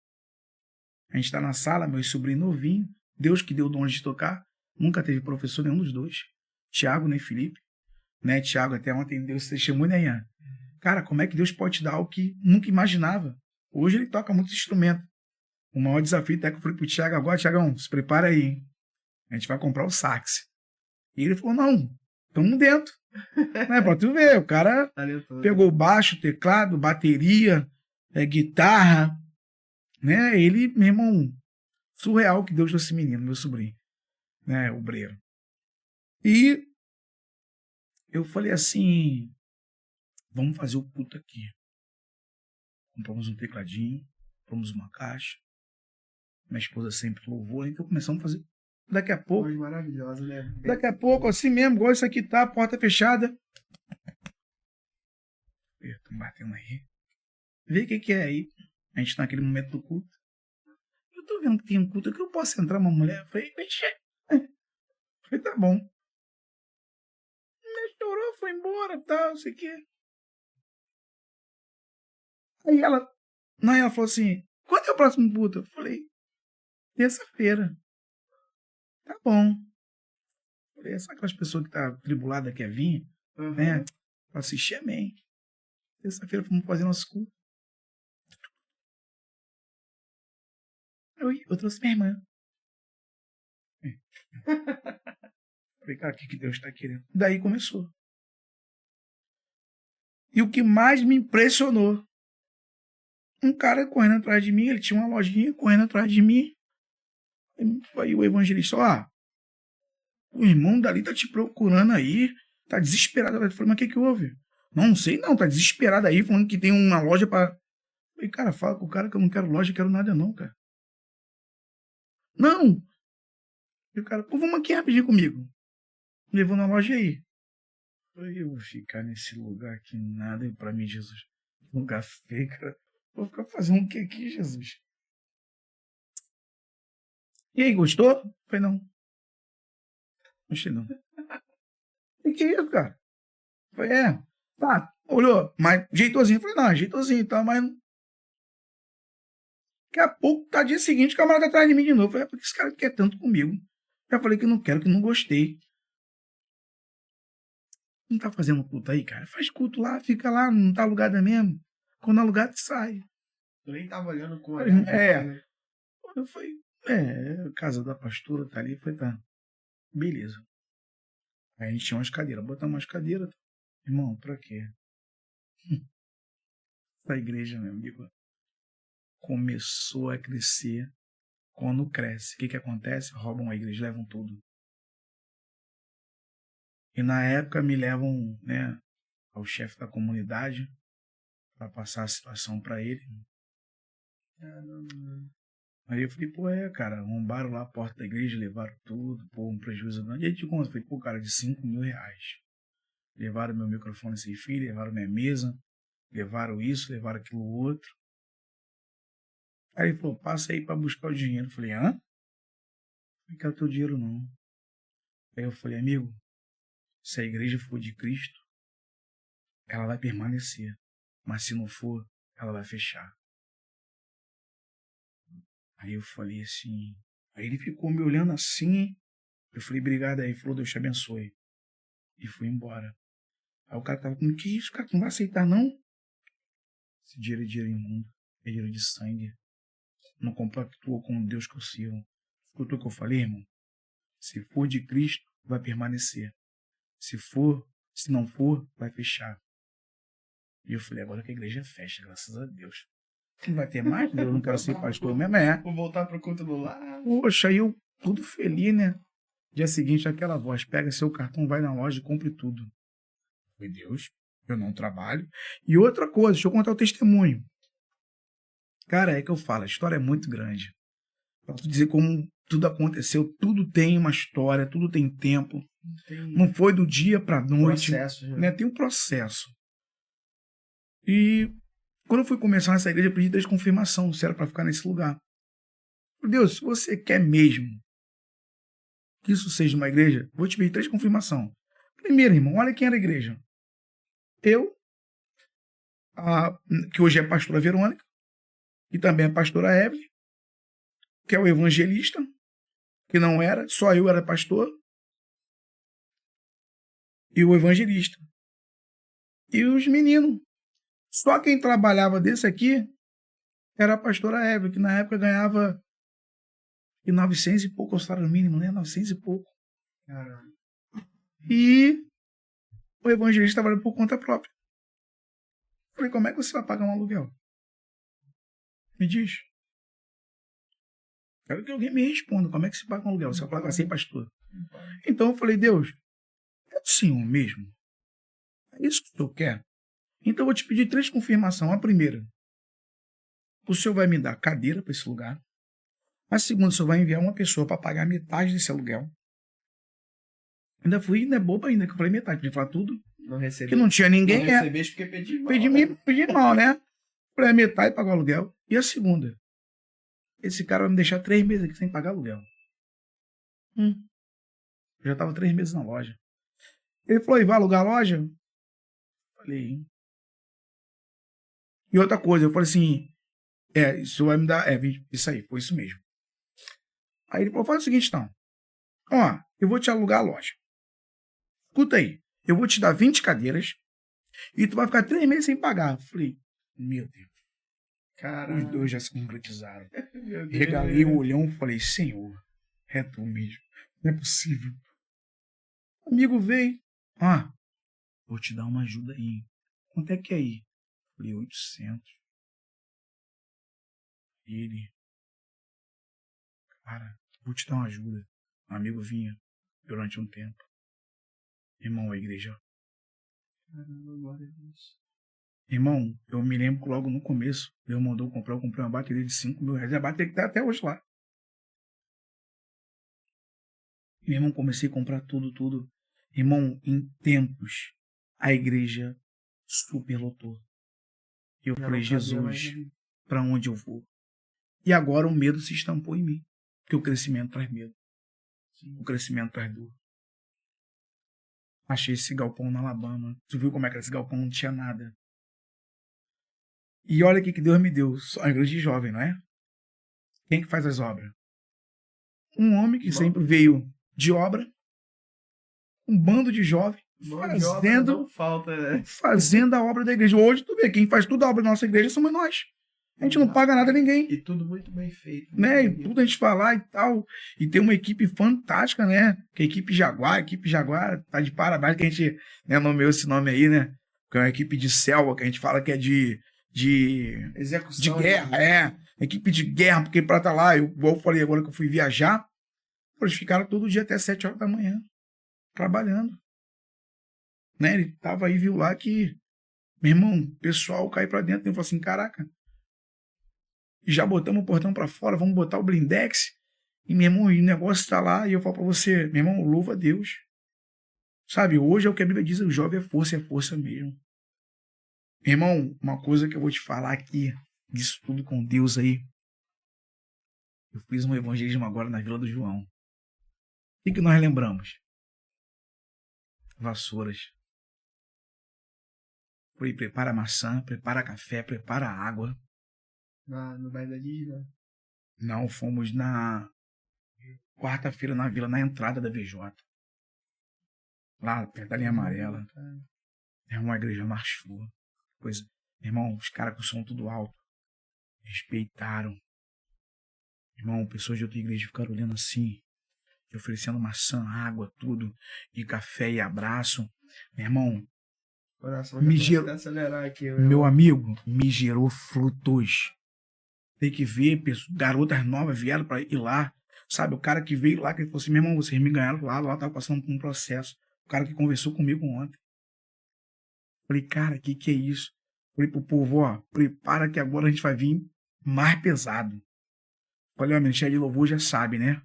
A gente está na sala, meu sobrinho novinho, Deus que deu o dom de tocar, nunca teve professor nenhum dos dois, Tiago nem Felipe, né? Tiago até ontem Deus testemunho, né, Ian? Cara, como é que Deus pode te dar algo que nunca imaginava? Hoje ele toca muitos instrumentos. O maior desafio até que eu falei pro Tiago agora, Tiagão, se prepara aí, hein? A gente vai comprar o sax. E ele falou, não, estamos dentro. Né, pra tu ver, o cara pegou baixo, teclado, bateria, guitarra, né? Ele, meu irmão, surreal que Deus deu esse menino, meu sobrinho, né? Obreiro. E eu falei assim, vamos fazer o culto aqui. Compramos um tecladinho, compramos uma caixa. Minha esposa sempre louvou, então começamos a fazer. Daqui a pouco. Coisa maravilhosa, né? Daqui a pouco, assim mesmo, igual isso aqui tá, porta fechada. Estão batendo aí. Vê o que é aí. A gente tá naquele momento do culto. Eu tô vendo que tem um culto aqui, eu posso entrar uma mulher? Eu falei, falei, tá bom. Ela chorou, foi embora, tal, não sei o quê. Aí ela falou assim, quando é o próximo culto? Eu falei, terça-feira. Tá bom. Eu falei, sabe aquelas pessoas que tá tribulada, quer vir, né? Pra assistir, amém. Terça-feira fomos fazer nosso culto. Eu trouxe minha irmã. Falei, cara, o que Deus está querendo? Daí começou. E o que mais me impressionou, um cara correndo atrás de mim, ele tinha uma lojinha correndo atrás de mim. Aí o evangelista, o irmão dali tá te procurando aí, tá desesperado. Eu falei, mas o que houve? Não sei não, tá desesperado aí, falando que tem uma loja pra... Eu falei, cara, fala com o cara que eu não quero loja, quero nada não, cara. Não! E o cara, pô, vamos aqui rapidinho comigo. Me levou na loja aí. Eu vou ficar nesse lugar aqui, nada pra mim, Jesus. Lugar feio, cara. Vou ficar fazendo o que aqui, Jesus? E aí, gostou? Falei, não. Gostei não. E que isso, cara? Falei, tá, olhou, mas jeitosinho. Falei, não, jeitosinho, tá, mas... Daqui a pouco, tá dia seguinte, o camarada atrás de mim de novo. Falei, por que esse cara quer tanto comigo? Já falei que não quero, que não gostei. Não tá fazendo culto aí, cara? Faz culto lá, fica lá, não tá alugada mesmo. Quando alugado, sai. Eu nem tava olhando com Falei, eu falei, a casa da pastora tá ali. Eu falei, tá, beleza. Aí a gente tinha umas cadeiras, botamos umas cadeiras. Irmão, pra quê? Essa igreja, meu amigo, começou a crescer. Quando cresce, o que acontece? Roubam a igreja, levam tudo. E na época me levam, né, ao chefe da comunidade para passar a situação para ele. Aí eu falei, cara, arrombaram lá a porta da igreja, levaram tudo, um prejuízo grande. E aí de conta, eu falei, cara, de R$5.000. Levaram meu microfone sem fio, levaram minha mesa, levaram isso, levaram aquilo outro. Aí ele falou, passa aí para buscar o dinheiro. Eu falei, hã? Não quero teu dinheiro não. Aí eu falei, amigo, se a igreja for de Cristo, ela vai permanecer. Mas se não for, ela vai fechar. Aí eu falei assim... Aí ele ficou me olhando assim. Eu falei, obrigado aí. Ele falou, Deus te abençoe. E fui embora. Aí o cara tava comigo, que isso, cara? Tu não vai aceitar, não? Esse dinheiro é dinheiro imundo. É dinheiro de sangue. Não compactua com o Deus que eu sirvo. Escutou o que eu falei, irmão? Se for de Cristo, vai permanecer. Se não for, vai fechar. E eu falei, agora que a igreja fecha, graças a Deus. Não vai ter mais? Eu não quero ser pastor mesmo, Vou voltar pro culto do lar. Poxa, aí eu tudo feliz, né? Dia seguinte, aquela voz, pega seu cartão, vai na loja e compre tudo. Foi Deus, eu não trabalho. E outra coisa, deixa eu contar o testemunho. Cara, é que eu falo, a história é muito grande. Pra tu dizer como tudo aconteceu, tudo tem uma história, tudo tem tempo. Não foi do dia pra noite. Processo, né? Tem um processo. E quando eu fui começar nessa igreja, eu pedi 3 confirmação se era para ficar nesse lugar. Deus, se você quer mesmo que isso seja uma igreja, vou te pedir 3 confirmação. Primeiro, irmão, olha quem era a igreja. Eu, que hoje é a pastora Verônica, e também a pastora Evelyn, que é o evangelista, que não era, só eu era pastor, e o evangelista. E os meninos. Só quem trabalhava desse aqui era a pastora Evelyn, que na época ganhava 900 e pouco, o salário mínimo, né? 900 e pouco. Caramba. E o evangelista trabalha por conta própria. Falei, como é que você vai pagar um aluguel? Me diz. Quero que alguém me responda. Como é que se paga um aluguel? Você vai pagar assim, pastor? Então eu falei, Deus, é o Senhor mesmo? É isso que o Senhor quer? Então eu vou te pedir 3 confirmações. A primeira, o Senhor vai me dar cadeira para esse lugar. A segunda, o Senhor vai enviar uma pessoa para pagar metade desse aluguel. Ainda é bobo ainda, que eu falei metade, podia falar tudo. Não recebi. Que não tinha ninguém. Não recebeste porque pedi mal. Pedi mal, né? Falei, metade pagar o aluguel. E a segunda? Esse cara vai me deixar 3 meses aqui sem pagar aluguel. Eu já estava 3 meses na loja. Ele falou, e vai alugar a loja? Falei. E outra coisa, eu falei assim, isso vai me dar, isso aí, foi isso mesmo. Aí ele falou, faz o seguinte então, ó, eu vou te alugar a loja. Escuta aí, eu vou te dar 20 cadeiras e tu vai ficar 3 meses sem pagar. Eu falei, meu Deus. Caramba. Os dois já se concretizaram. Regalei o olhão e falei, Senhor, é tu mesmo. Não é possível. O amigo veio. Vou te dar uma ajuda aí. Quanto é que é aí? Falei, 800. Ele, cara, vou te dar uma ajuda. Um amigo vinha durante um tempo. Irmão, a igreja. Caramba, glória a Deus. Irmão, eu me lembro que logo no começo, Deus mandou comprar, eu comprei uma bateria de 5 mil reais. A bateria que tá até hoje lá. Meu irmão, comecei a comprar tudo. Irmão, em tempos, a igreja superlotou. Eu falei, Jesus, para onde eu vou? E agora o medo se estampou em mim. Porque o crescimento traz medo. Sim. O crescimento traz dor. Achei esse galpão na Alabama. Tu viu como é que esse galpão não tinha nada. E olha o que Deus me deu. A igreja de jovem, não é? Quem que faz as obras? Um homem que sempre veio de obra. Um bando de jovens. Fazendo a obra da igreja. Hoje tu vê, quem faz toda a obra da nossa igreja somos nós. A gente não paga nada a ninguém. E tudo muito bem feito. Né? E tudo a gente falar e tal. E tem uma equipe fantástica, né? Que a equipe Jaguar tá de parabéns, que a gente, né, nomeou esse nome aí, né? Que é uma equipe de selva, que a gente fala que é de execução, de guerra, equipe de guerra, porque pra estar lá, igual eu falei agora que eu fui viajar, eles ficaram todo dia até 7 horas da manhã, trabalhando. Né? Ele tava aí, viu lá que, meu irmão, o pessoal caiu pra dentro e falou assim, caraca, já botamos o portão pra fora, vamos botar o blindex, e meu irmão, o negócio tá lá, e eu falo pra você, meu irmão, louva a Deus. Sabe, hoje é o que a Bíblia diz, o jovem é força mesmo. Meu irmão, uma coisa que eu vou te falar aqui, disso tudo com Deus aí, eu fiz um evangelismo agora na Vila do João. O que nós lembramos? Vassouras. Falei, prepara maçã, prepara café, prepara água. No bairro da Disney? Não, fomos na quarta-feira na vila, na entrada da VJ. Lá, perto da linha amarela. É uma igreja marchou. Coisa. Irmão, os caras com o som tudo alto. Respeitaram. Irmão, pessoas de outra igreja ficaram olhando assim, oferecendo maçã, água, tudo, e café e abraço. Meu irmão, me gerou, aqui, meu amigo, me gerou frutos. Tem que ver, garotas novas vieram para ir lá. Sabe, o cara que veio lá, que ele falou assim, meu irmão, vocês me ganharam lá tava passando por um processo. O cara que conversou comigo ontem. Falei, cara, que é isso? Falei pro povo, ó, prepara que agora a gente vai vir mais pesado. Falei, ó, Ministério de Louvor já sabe, né?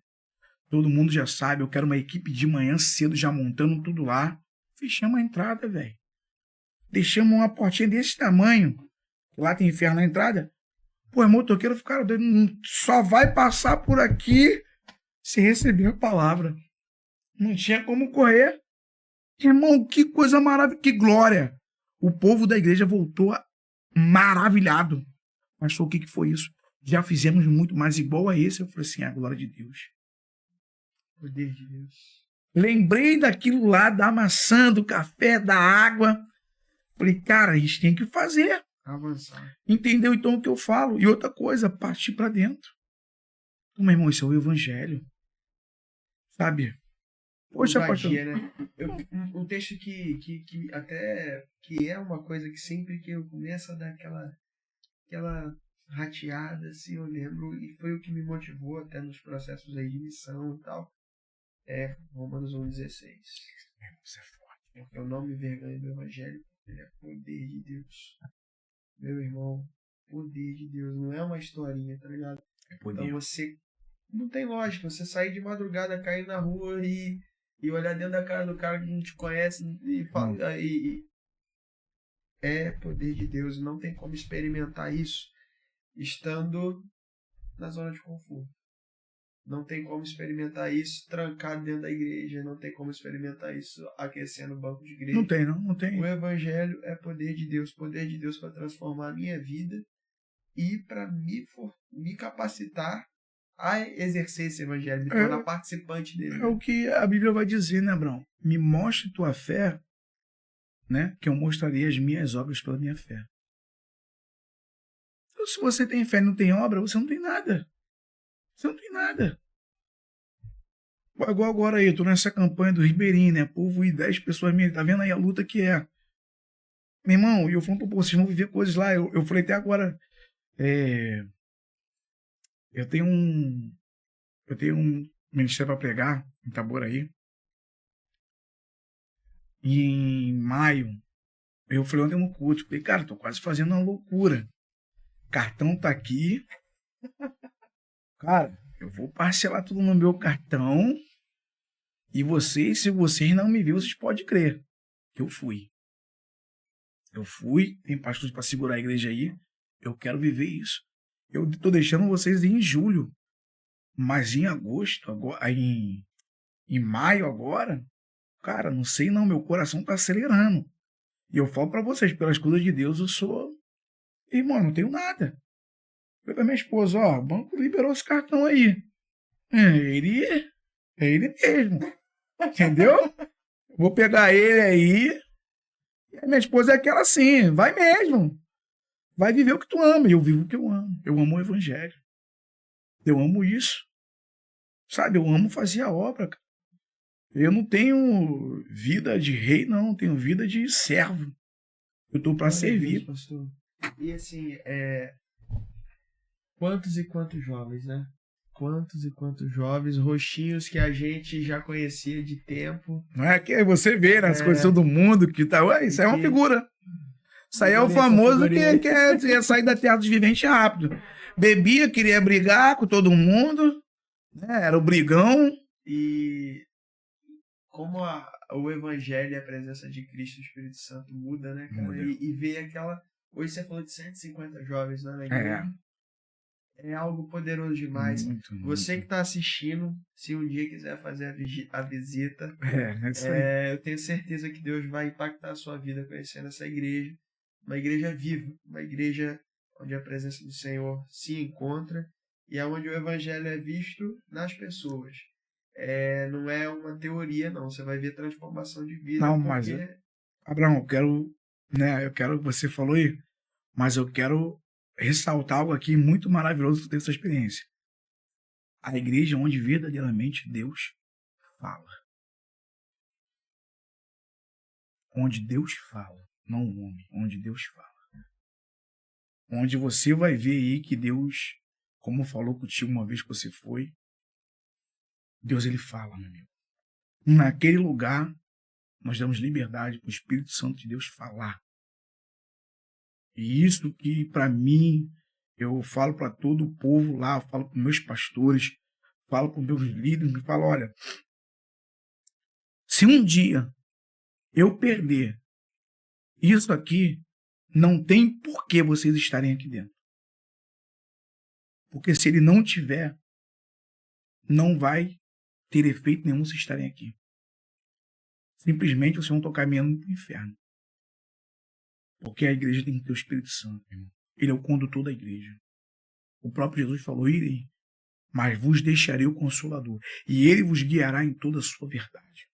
Todo mundo já sabe, eu quero uma equipe de manhã cedo, já montando tudo lá. Fechamos a entrada, velho. Deixamos uma portinha desse tamanho. Lá tem inferno na entrada. Pô, motoqueiro ficaram doido. Só vai passar por aqui se receber a palavra. Não tinha como correr. Irmão, que coisa maravilhosa. Que glória. O povo da igreja voltou maravilhado. Mas o que foi isso? Já fizemos muito mais igual a esse. Eu falei assim, a glória de Deus. Poder de Deus. Lembrei daquilo lá, da maçã, do café, da água. Falei, cara, a gente tem que fazer. Avançar. Entendeu então o que eu falo? E outra coisa, partir para dentro. Meu irmão, isso é o evangelho. Sabe? Poxa, pastor. Né? Um texto que até que é uma coisa que sempre que eu começo a dar aquela rateada, assim, eu lembro, e foi o que me motivou até nos processos aí de missão e tal. É Romanos 1,16. Isso é forte. Porque eu não me envergonho do Evangelho, ele é poder de Deus. Meu irmão, poder de Deus, não é uma historinha, tá ligado? É poder. Então você, não tem lógica, você sair de madrugada, cair na rua e olhar dentro da cara do cara que não te conhece e falar, é poder de Deus, e não tem como experimentar isso estando na zona de conforto. Não tem como experimentar isso trancado dentro da igreja. Não tem como experimentar isso aquecendo o banco de igreja. Não tem, não tem. O Evangelho é poder de Deus para transformar a minha vida e para me capacitar a exercer esse Evangelho, me tornar participante dele. É o que a Bíblia vai dizer, né, Abraão? Me mostre tua fé, né, que eu mostrarei as minhas obras pela minha fé. Então, se você tem fé e não tem obra, você não tem nada. Você não tem nada. Igual agora aí, eu tô nessa campanha do Ribeirinho, né? Povo e 10 pessoas minhas, tá vendo aí a luta que é. Meu irmão, e eu falo, pô, vocês vão viver coisas lá. Eu falei até agora, eu tenho um ministério para pregar em Itaboraí. E em maio, eu falei ontem no culto, falei, cara, tô quase fazendo uma loucura. Cartão tá aqui. Cara, eu vou parcelar tudo no meu cartão. E vocês, se vocês não me viram, vocês podem crer que eu fui. Eu fui, tem pastores para segurar a igreja aí. Eu quero viver isso. Eu tô deixando vocês em julho. Mas em agosto, agora, em maio agora, cara, não sei não, meu coração tá acelerando. E eu falo para vocês, pelas coisas de Deus, eu sou... Irmão, não tenho nada. Falei pra minha esposa, ó, o banco liberou esse cartão aí. É ele mesmo. Entendeu? Vou pegar ele aí. E a minha esposa é aquela assim, vai mesmo. Vai viver o que tu ama. E eu vivo o que eu amo. Eu amo o Evangelho. Eu amo isso. Sabe, eu amo fazer a obra, cara. Eu não tenho vida de rei, não. Eu tenho vida de servo. Eu tô para servir. Deus, pastor. E assim, quantos e quantos jovens, né? Quantos e quantos jovens, rostinhos que a gente já conhecia de tempo. Não é que você vê, né, as coisas do mundo que tá. Ué, isso aí é uma figura. Isso aí é o famoso que quer sair da terra dos viventes rápido. Bebia, queria brigar com todo mundo, né? Era o brigão. E como o Evangelho e a presença de Cristo e o Espírito Santo muda, né, cara? E ver aquela... Hoje você falou de 150 jovens, né, na igreja. É algo poderoso demais. Muito. Você que está assistindo, se um dia quiser fazer a visita, eu tenho certeza que Deus vai impactar a sua vida conhecendo essa igreja. Uma igreja viva, uma igreja onde a presença do Senhor se encontra e é onde o Evangelho é visto nas pessoas. Não é uma teoria, não. Você vai ver transformação de vida. Não, mas, Abraão, eu quero, você falou aí, mas eu quero ressaltar algo aqui muito maravilhoso dessa experiência. A igreja onde verdadeiramente Deus fala. Onde Deus fala, não o homem, onde Deus fala. Onde você vai ver aí que Deus, como falou contigo uma vez que você foi, Deus, ele fala, meu amigo. Naquele lugar, nós damos liberdade para o Espírito Santo de Deus falar. E isso que, para mim, eu falo para todo o povo lá, eu falo para meus pastores, falo para meus líderes, eu falo, olha, se um dia eu perder isso aqui, não tem por que vocês estarem aqui dentro. Porque se ele não tiver, não vai ter efeito nenhum se estarem aqui. Simplesmente vocês vão estar caminhando para o inferno. Porque a igreja tem que ter o Espírito Santo, irmão. Ele é o condutor da igreja. O próprio Jesus falou, irei, mas vos deixarei o Consolador, e ele vos guiará em toda a sua verdade.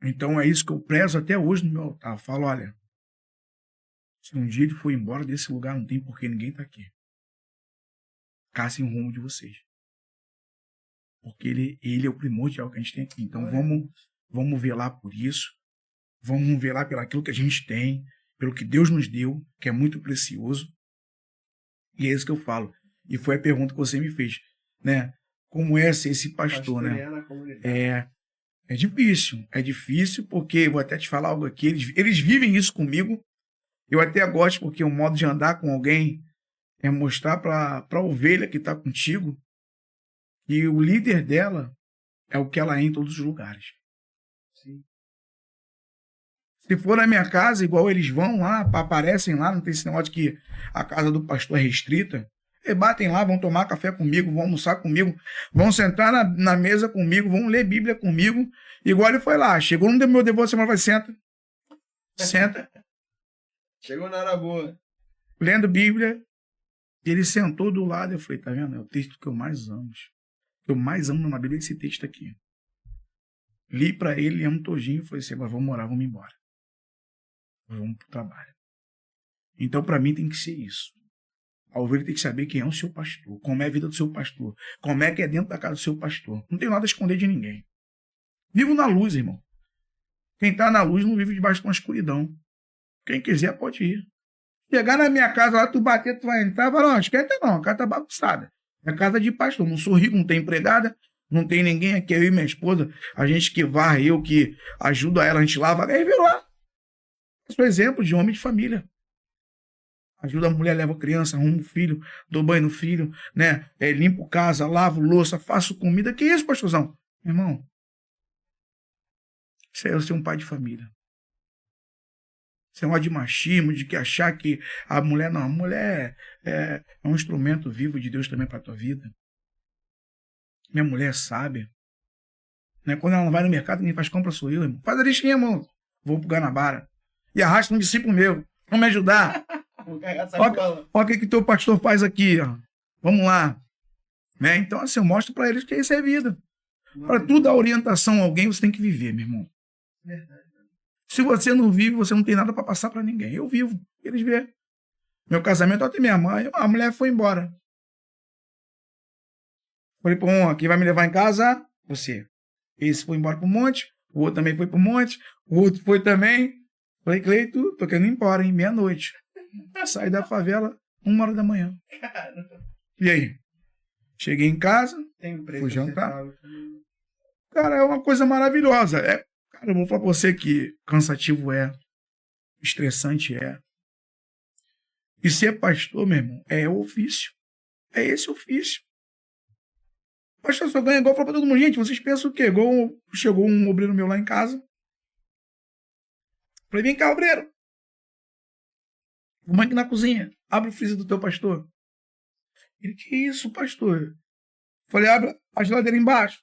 Então é isso que eu prezo até hoje no meu altar. Eu falo, olha, se um dia ele for embora desse lugar, não tem porquê ninguém está aqui. Caçem o rumo de vocês. Porque ele é o primordial que a gente tem aqui. Então vamos velar por isso. Vamos velar pelo aquilo que a gente tem, pelo que Deus nos deu, que é muito precioso. E é isso que eu falo. E foi a pergunta que você me fez, né? Como é ser esse pastor, né? Na comunidade. É difícil porque, vou até te falar algo aqui, eles vivem isso comigo. Eu até gosto porque o modo de andar com alguém é mostrar para a ovelha que está contigo que o líder dela é o que ela é em todos os lugares. Sim. Se for na minha casa, igual eles vão lá, aparecem lá, não tem esse negócio de que a casa do pastor é restrita. Eles batem lá, vão tomar café comigo, vão almoçar comigo, vão sentar na mesa comigo, vão ler Bíblia comigo. Igual ele foi lá, chegou no meu devocional, vai, senta. Senta. Chegou na hora boa. Lendo Bíblia. Ele sentou do lado, eu falei, tá vendo? É o texto que eu mais amo. Que eu mais amo na Bíblia é esse texto aqui. Li para ele, amo todinho, e falei assim, agora vamos morar, vamos embora. Vamos pro trabalho. Então, para mim, tem que ser isso. A ovelha tem que saber quem é o seu pastor, como é a vida do seu pastor, como é que é dentro da casa do seu pastor. Não tem nada a esconder de ninguém. Vivo na luz, irmão. Quem tá na luz não vive debaixo de uma escuridão. Quem quiser pode ir. Chegar na minha casa lá, tu bater, tu vai entrar, vai, não, esquenta não, a casa tá bagunçada. É casa de pastor, não sou rico, não tem empregada, não tem ninguém aqui, eu e minha esposa, a gente que varre, eu que ajuda ela, a gente lava, aí vira lá. Sou exemplo de homem de família. Ajuda a mulher, leva a criança, arruma o filho, dou banho no filho, né? Limpo casa, lavo louça, faço comida. Que isso, pastorzão? Irmão, isso aí é ser um pai de família. Isso é um de machismo, de que achar que a mulher... Não, a mulher é um instrumento vivo de Deus também para a tua vida. Minha mulher sabe. Né? Quando ela não vai no mercado, quem faz compra sou eu, irmão. Faz a listinha, irmão. Vou pro Guanabara. E arrasta um discípulo meu. Vamos me ajudar. Olha o que teu pastor faz aqui. Ó. Vamos lá. Né? Então, assim, eu mostro para eles que isso é vida. Para tu dar orientação a alguém, você tem que viver, meu irmão. Verdade. Se você não vive, você não tem nada para passar para ninguém. Eu vivo, eles vê. Meu casamento, até minha mãe, a mulher foi embora. Falei para um, quem vai me levar em casa? Você. Esse foi embora para o monte, o outro também foi para o monte, o outro foi também. Falei, Cleito, tô querendo ir embora, hein? Meia-noite. Saí da favela, 1h da manhã. E aí? Cheguei em casa, fui jantar. Cara, é uma coisa maravilhosa. Cara, eu vou falar pra você que cansativo estressante E ser pastor, meu irmão, é o ofício. É esse ofício. Pastor só ganha igual, fala pra todo mundo. Gente, vocês pensam o quê? Igual chegou um obreiro meu lá em casa. Falei, vem cá, obreiro. Vamos aqui na cozinha. Abre o freezer do teu pastor. Ele, que isso, pastor? Falei, abre a geladeira embaixo.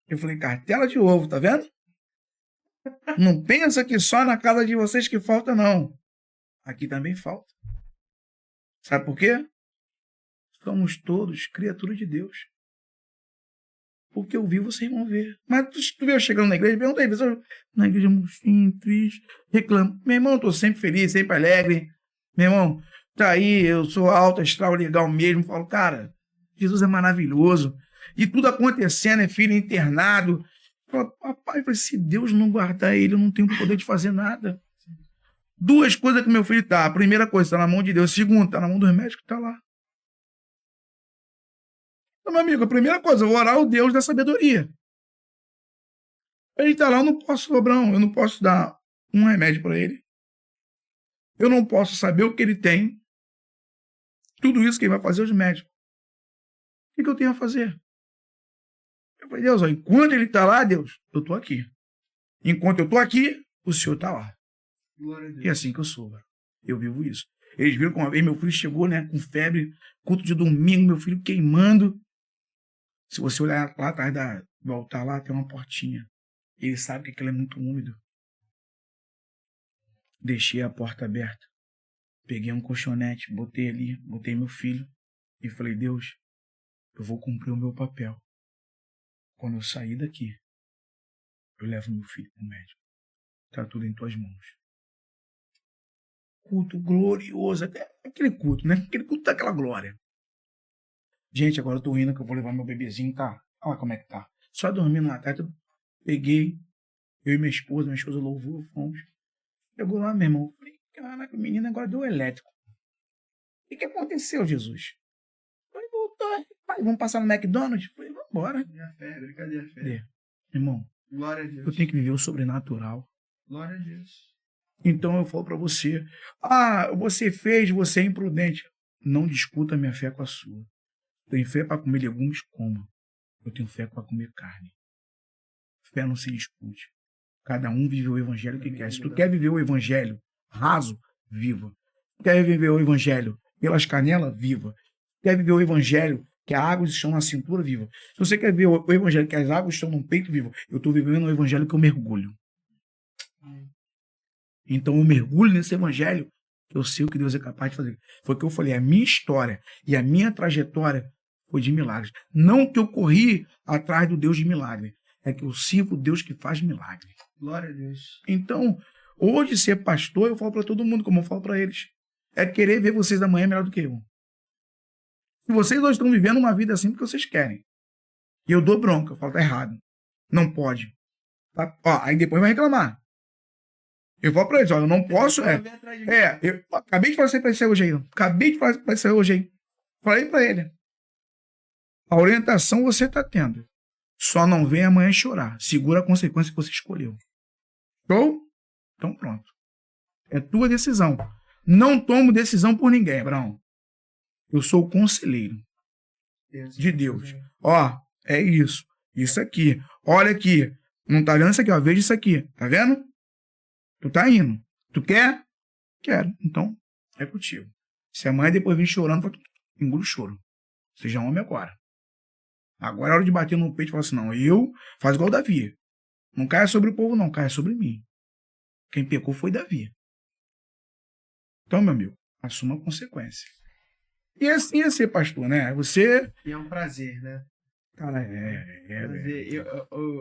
Eu falei, cartela de ovo, tá vendo? Não pensa que só na casa de vocês que falta, não. Aqui também falta. Sabe por quê? Somos todos criaturas de Deus. O que eu vi, vocês vão ver. Mas tu veio chegando na igreja, pergunta aí, pessoal, na igreja murchinho, triste, reclama. Meu irmão, eu tô sempre feliz, sempre alegre. Meu irmão, tá aí, eu sou alto, astral, legal mesmo. Falo, cara, Jesus é maravilhoso. E tudo acontecendo, filho internado. Fala, papai, se Deus não guardar ele, eu não tenho poder de fazer nada. 2 coisas que meu filho tá. A primeira coisa, tá na mão de Deus. A segunda, tá na mão dos médicos, tá lá. Então, meu amigo, a primeira coisa, eu vou orar ao Deus da sabedoria. Ele tá lá, eu não posso, Sobrão, eu não posso dar um remédio para ele. Eu não posso saber o que ele tem. Tudo isso quem vai fazer é os médicos. O que eu tenho a fazer? Eu falei, Deus, ó, enquanto ele tá lá, Deus, eu tô aqui. Enquanto eu tô aqui, o Senhor tá lá. E é assim que eu sou, cara. Eu vivo isso. Eles viram que uma vez meu filho chegou, né, com febre, culto de domingo, meu filho queimando. Se você olhar lá atrás do altar, lá tem uma portinha. Ele sabe que aquilo é muito úmido. Deixei a porta aberta. Peguei um colchonete, botei ali, botei meu filho e falei, Deus, eu vou cumprir o meu papel. Quando eu sair daqui, eu levo meu filho para o médico. Está tudo em tuas mãos. Culto glorioso, até aquele culto, né? Aquele culto daquela glória. Gente, agora eu tô indo que eu vou levar meu bebezinho, tá? Olha como é que tá. Só dormindo lá, tá? Eu peguei, eu e minha esposa louvou, fomos. Chegou lá, meu irmão. Falei, caraca, o menino agora deu elétrico. O que aconteceu, Jesus? Ele voltou. Pai, vamos passar no McDonald's? Eu falei, vamos embora. Minha fé, brincadeira, fé. Irmão, Glória a eu Deus. tenho que viver o sobrenatural. Glória a Deus. Então eu falo para você, você fez, você é imprudente. Não discuta a minha fé com a sua. Tem fé para comer legumes? Coma. Eu tenho fé para comer carne. Fé não se discute. Cada um vive o evangelho que quer. Se tu quer viver o evangelho raso, viva. Quer viver o evangelho pelas canelas? Viva. Quer viver o evangelho que as águas estão na cintura? Viva. Se você quer viver o evangelho que as águas estão no peito? Viva. Eu estou vivendo o evangelho que eu mergulho. Então eu mergulho nesse evangelho que eu sei o que Deus é capaz de fazer. Foi o que eu falei. A minha história e a minha trajetória foi de milagres. Não que eu corri atrás do Deus de milagre. É que eu sirvo o Deus que faz milagre. Glória a Deus. Então, hoje ser pastor, eu falo para todo mundo, como eu falo para eles. É querer ver vocês amanhã melhor do que eu. Se vocês hoje estão vivendo uma vida assim porque vocês querem. E eu dou bronca, eu falo, tá errado. Não pode. Tá? Aí depois vai reclamar. Eu falo pra eles, olha, eu não posso. Eu acabei de fazer pra isso hoje aí. Acabei de fazer pra isso hoje aí. Falei pra ele. A orientação você tá tendo. Só não vem amanhã chorar. Segura a consequência que você escolheu. Show? Então pronto. É tua decisão. Não tomo decisão por ninguém, Abraão. Eu sou o conselheiro de Deus. É isso. Isso aqui. Olha aqui. Não tá vendo isso aqui? Veja isso aqui. Tá vendo? Tu tá indo. Tu quer? Quero. Então, é contigo. Se amanhã depois vir chorando, engula o choro. Seja homem agora. Agora é hora de bater no peito e falar assim, não, eu faço igual Davi. Não caia sobre o povo, não. Caia sobre mim. Quem pecou foi Davi. Então, meu amigo, assuma a consequência. E assim é ser pastor, né? Você... E é um prazer, né? Cara,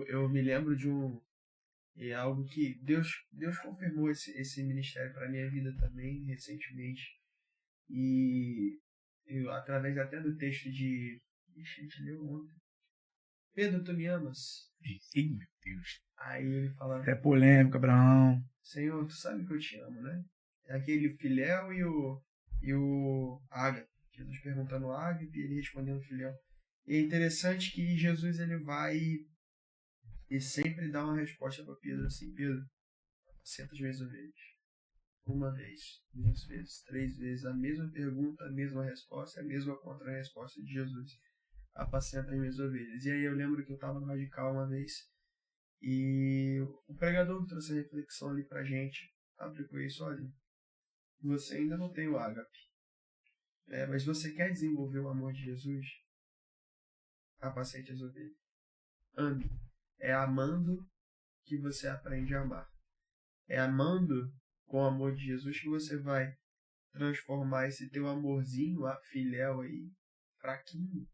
Eu me lembro de algo que Deus confirmou esse ministério para minha vida também, recentemente. E eu, através até do texto de... Ixi, a gente leu ontem. Pedro, tu me amas? Ih, meu Deus. Aí ele fala... É polêmica, Abraão. Senhor, tu sabe que eu te amo, né? É aquele Filéu e o Ágape. Jesus perguntando ao Ágape e ele respondendo Filéu. E é interessante que Jesus ele vai e sempre dá uma resposta para Pedro assim, Pedro, apacenta as minhas ovelhas. Uma vez, 2 vezes, 3 vezes, a mesma pergunta, a mesma resposta, a mesma contra-resposta de Jesus. Apacenta as minhas ovelhas. E aí eu lembro que eu estava no Radical uma vez e o pregador trouxe a reflexão ali pra gente, aplicou isso, olha, você ainda não tem o ágape, mas você quer desenvolver o amor de Jesus? Apacente as ovelhas. Ame. É amando que você aprende a amar. É amando com o amor de Jesus que você vai transformar esse teu amorzinho, filéu aí, fraquinho,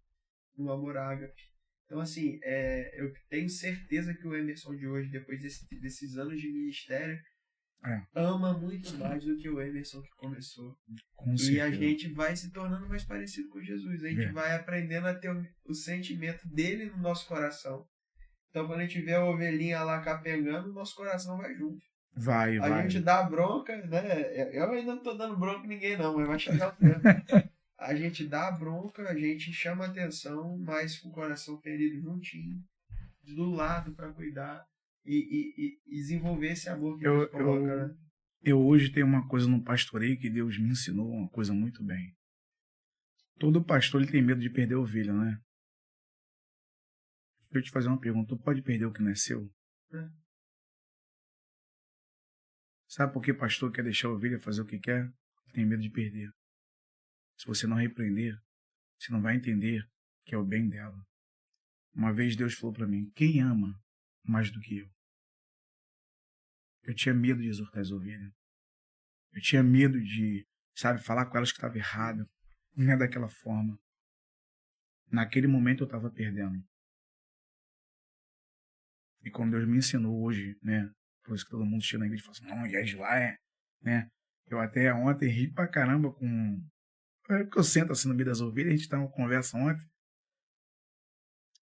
no amor ágape. Então, assim, eu tenho certeza que o Emerson de hoje, depois desses anos de ministério, ama muito mais do que o Emerson que começou. E a gente vai se tornando mais parecido com Jesus. A gente vai aprendendo a ter o sentimento dele no nosso coração. Então, quando a gente vê a ovelhinha lá capengando, o nosso coração vai junto. A gente dá bronca, né? Eu ainda não tô dando bronca em ninguém, não, mas vai chegar o tempo. A gente dá bronca, a gente chama atenção, mas com o coração ferido juntinho, do lado para cuidar e desenvolver esse amor que Deus coloca, né? Eu hoje tenho uma coisa no pastoreio que Deus me ensinou uma coisa muito bem. Todo pastor ele tem medo de perder a ovelha, né? Deixa eu te fazer uma pergunta. Tu pode perder o que não é seu? Sabe por que pastor quer deixar a ovelha fazer o que quer? Tem medo de perder. Se você não repreender, você não vai entender que é o bem dela. Uma vez Deus falou para mim, quem ama mais do que eu? Eu tinha medo de exortar as ovelhas. Eu tinha medo de, falar com elas que estava errado. Não é daquela forma. Naquele momento eu estava perdendo. E quando Deus me ensinou hoje, né? Por isso que todo mundo chega na igreja e fala assim, não, e lá né? Eu até ontem ri pra caramba com... Porque eu sento assim no meio das ovelhas, a gente tá numa conversa ontem.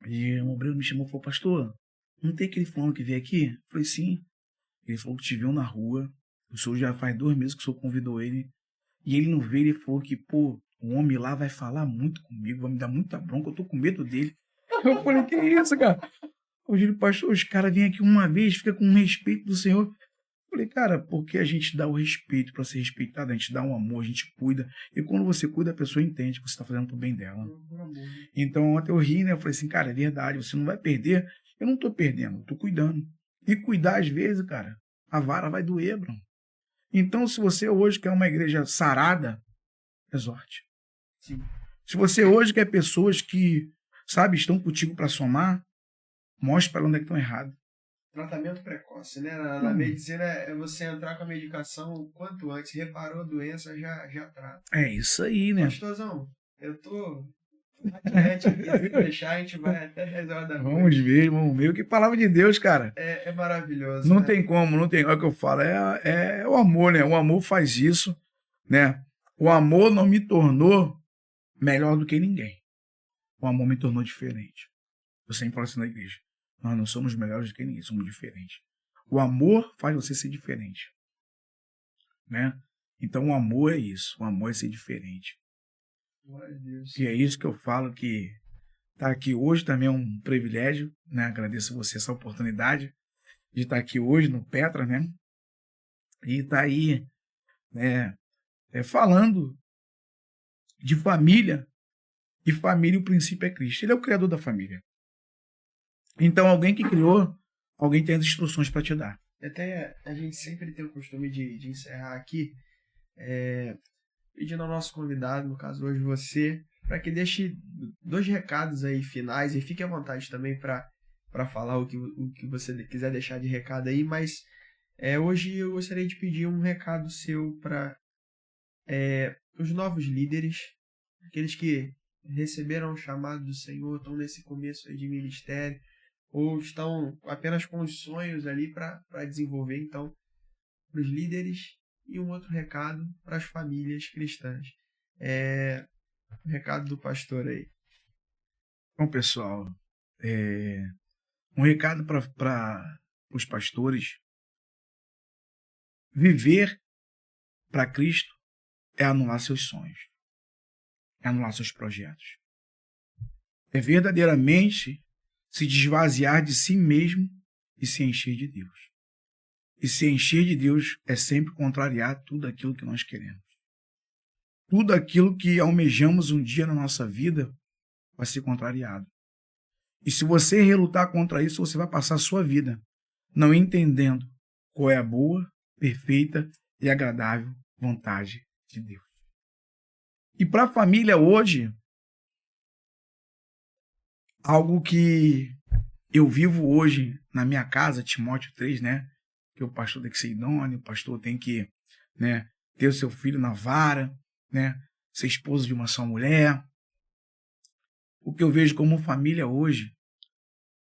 E o obreiro me chamou e falou, pastor, não tem aquele fulano que veio aqui? Eu falei, sim. Ele falou que te viu na rua. O senhor já faz 2 meses que o senhor convidou ele. E ele não veio, ele falou que, pô, o homem lá vai falar muito comigo, vai me dar muita bronca, eu tô com medo dele. Eu falei, que isso, cara? Eu digo, pastor, os caras vêm aqui uma vez, fica com respeito do Senhor. Eu falei, cara, porque a gente dá o respeito para ser respeitado, a gente dá um amor, a gente cuida. E quando você cuida, a pessoa entende que você está fazendo pro bem dela. Então ontem eu ri, né? Eu falei assim, cara, é verdade, você não vai perder. Eu não tô perdendo, eu tô cuidando. E cuidar, às vezes, cara, a vara vai doer, Bruno. Então, se você hoje quer uma igreja sarada, exorte. Sim. Se você hoje quer pessoas que, sabe, estão contigo para somar, mostre para onde é que estão errados. Tratamento precoce, né? Na medicina é você entrar com a medicação o quanto antes. Reparou a doença, já trata. É isso aí, né? Pastorzão, eu tô adiante aqui, se deixar, a gente vai até 10 horas da noite. Vamos ver. Que palavra de Deus, cara. É maravilhoso. Não né? tem como, não tem. É o que eu falo, é o amor, né? O amor faz isso, né? O amor não me tornou melhor do que ninguém. O amor me tornou diferente. Eu sempre falo assim na igreja. Nós não somos melhores do que ninguém, somos diferentes. O amor faz você ser diferente. Né? Então o amor é isso. O amor é ser diferente. Glória a Deus. E é isso que eu falo, que estar aqui hoje também é um privilégio. Né? Agradeço a você essa oportunidade de estar aqui hoje no Petra, né? E estar aí, né? Falando de família. E família, o princípio é Cristo. Ele é o criador da família. Então, alguém que criou, alguém tem as instruções para te dar. Até a gente sempre tem o costume de encerrar aqui, pedindo ao nosso convidado, no caso hoje você, para que deixe 2 recados aí finais, e fique à vontade também para falar o que você quiser deixar de recado aí, mas hoje eu gostaria de pedir um recado seu para os novos líderes, aqueles que receberam o chamado do Senhor, estão nesse começo aí de ministério, ou estão apenas com os sonhos ali para desenvolver. Então, para os líderes, e um outro recado para as famílias cristãs. O recado do pastor aí. Bom, pessoal, um recado para os pastores: viver para Cristo é anular seus sonhos, é anular seus projetos, é verdadeiramente se desvaziar de si mesmo e se encher de Deus. E se encher de Deus é sempre contrariar tudo aquilo que nós queremos. Tudo aquilo que almejamos um dia na nossa vida vai ser contrariado. E se você relutar contra isso, você vai passar a sua vida não entendendo qual é a boa, perfeita e agradável vontade de Deus. E para a família hoje, algo que eu vivo hoje na minha casa, Timóteo 3, né? Que o pastor tem que ser idôneo, o pastor tem que, né, ter o seu filho na vara, né? Ser esposo de uma só mulher. O que eu vejo como família hoje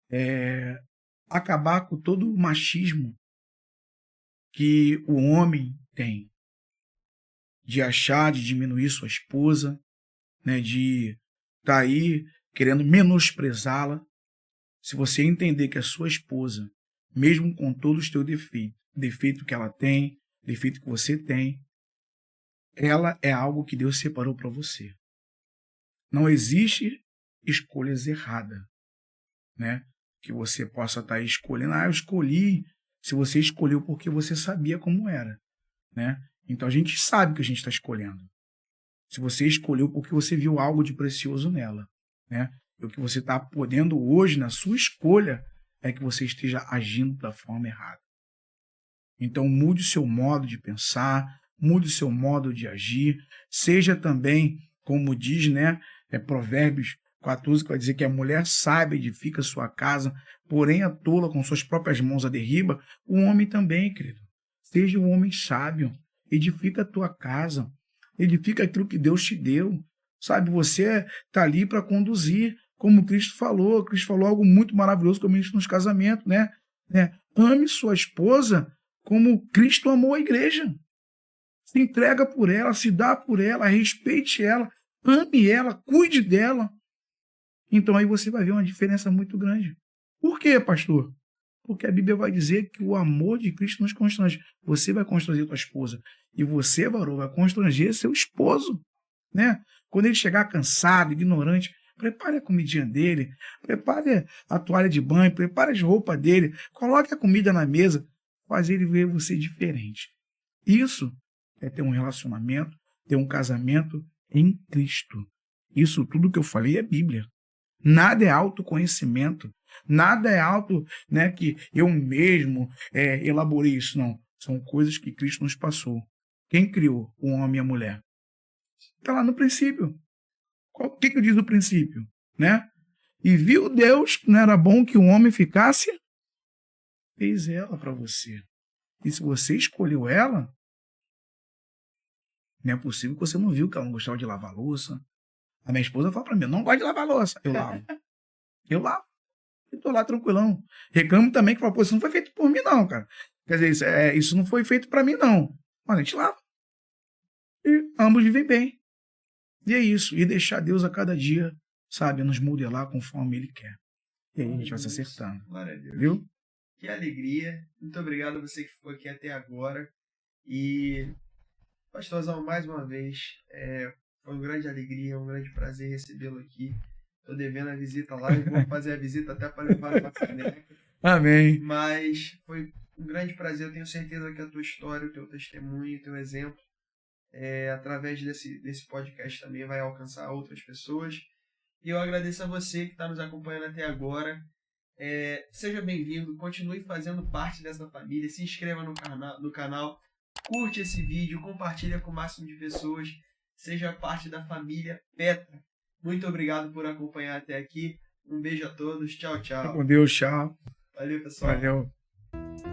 é acabar com todo o machismo que o homem tem. De achar, de diminuir sua esposa, né? De estar aí querendo menosprezá-la. Se você entender que a sua esposa, mesmo com todos os teus defeitos, defeito que ela tem, defeito que você tem, ela é algo que Deus separou para você. Não existe escolhas erradas, né? Que você possa estar escolhendo. Eu escolhi. Se você escolheu porque você sabia como era, né? Então a gente sabe o que a gente está escolhendo. Se você escolheu porque você viu algo de precioso nela, né? E o que você está podendo hoje na sua escolha é que você esteja agindo da forma errada. Então mude o seu modo de pensar, mude o seu modo de agir, seja também, como diz, né, Provérbios 14, que vai dizer que a mulher sábia edifica sua casa, porém a tola com suas próprias mãos a derriba. O homem também, querido. Seja um homem sábio, edifica a tua casa, edifica aquilo que Deus te deu. Sabe, você está ali para conduzir, como Cristo falou algo muito maravilhoso, como isso nos casamentos, né? Ame sua esposa como Cristo amou a igreja. Se entrega por ela, se dá por ela, respeite ela, ame ela, cuide dela. Então aí você vai ver uma diferença muito grande. Por quê, pastor? Porque a Bíblia vai dizer que o amor de Cristo nos constrange. Você vai constranger tua esposa. E você, varão, vai constranger seu esposo. Né? Quando ele chegar cansado, ignorante, prepare a comidinha dele, prepare a toalha de banho, prepare as roupas dele, coloque a comida na mesa, faz ele ver você diferente. Isso é ter um relacionamento, ter um casamento em Cristo. Isso tudo que eu falei é Bíblia. Nada é autoconhecimento, nada é auto, né, que eu mesmo elaborei isso, não. São coisas que Cristo nos passou. Quem criou o homem e a mulher? Está lá no princípio. O que diz o princípio? Né? E viu Deus que não era bom que o homem ficasse, fez ela para você. E se você escolheu ela, não é possível que você não viu que ela não gostava de lavar louça. A minha esposa fala para mim, eu não gosto de lavar louça. Eu lavo. Eu lavo. Eu tô lá tranquilão. Reclamo também que fala, pô, isso não foi feito por mim não, cara. Quer dizer, isso não foi feito para mim não. Mas a gente lava. E ambos vivem bem. E é isso. E deixar Deus a cada dia, sabe, nos modelar conforme Ele quer. E aí a gente vai se acertando. Glória a Deus. Viu? Que alegria. Muito obrigado a você que ficou aqui até agora. E, pastorzão, mais uma vez, foi uma grande alegria, um grande prazer recebê-lo aqui. Estou devendo a visita lá e vou fazer a visita até para levar uma caneca. Amém. Mas foi um grande prazer. Eu tenho certeza que a tua história, o teu testemunho, o teu exemplo, através desse podcast também vai alcançar outras pessoas. E eu agradeço a você que está nos acompanhando até agora. Seja bem-vindo, continue fazendo parte dessa família, se inscreva no canal, curte esse vídeo, compartilha com o máximo de pessoas, seja parte da família Petra. Muito obrigado por acompanhar até aqui. Um beijo a todos. Tchau, tchau. Com Deus, tchau. Valeu, pessoal. Valeu.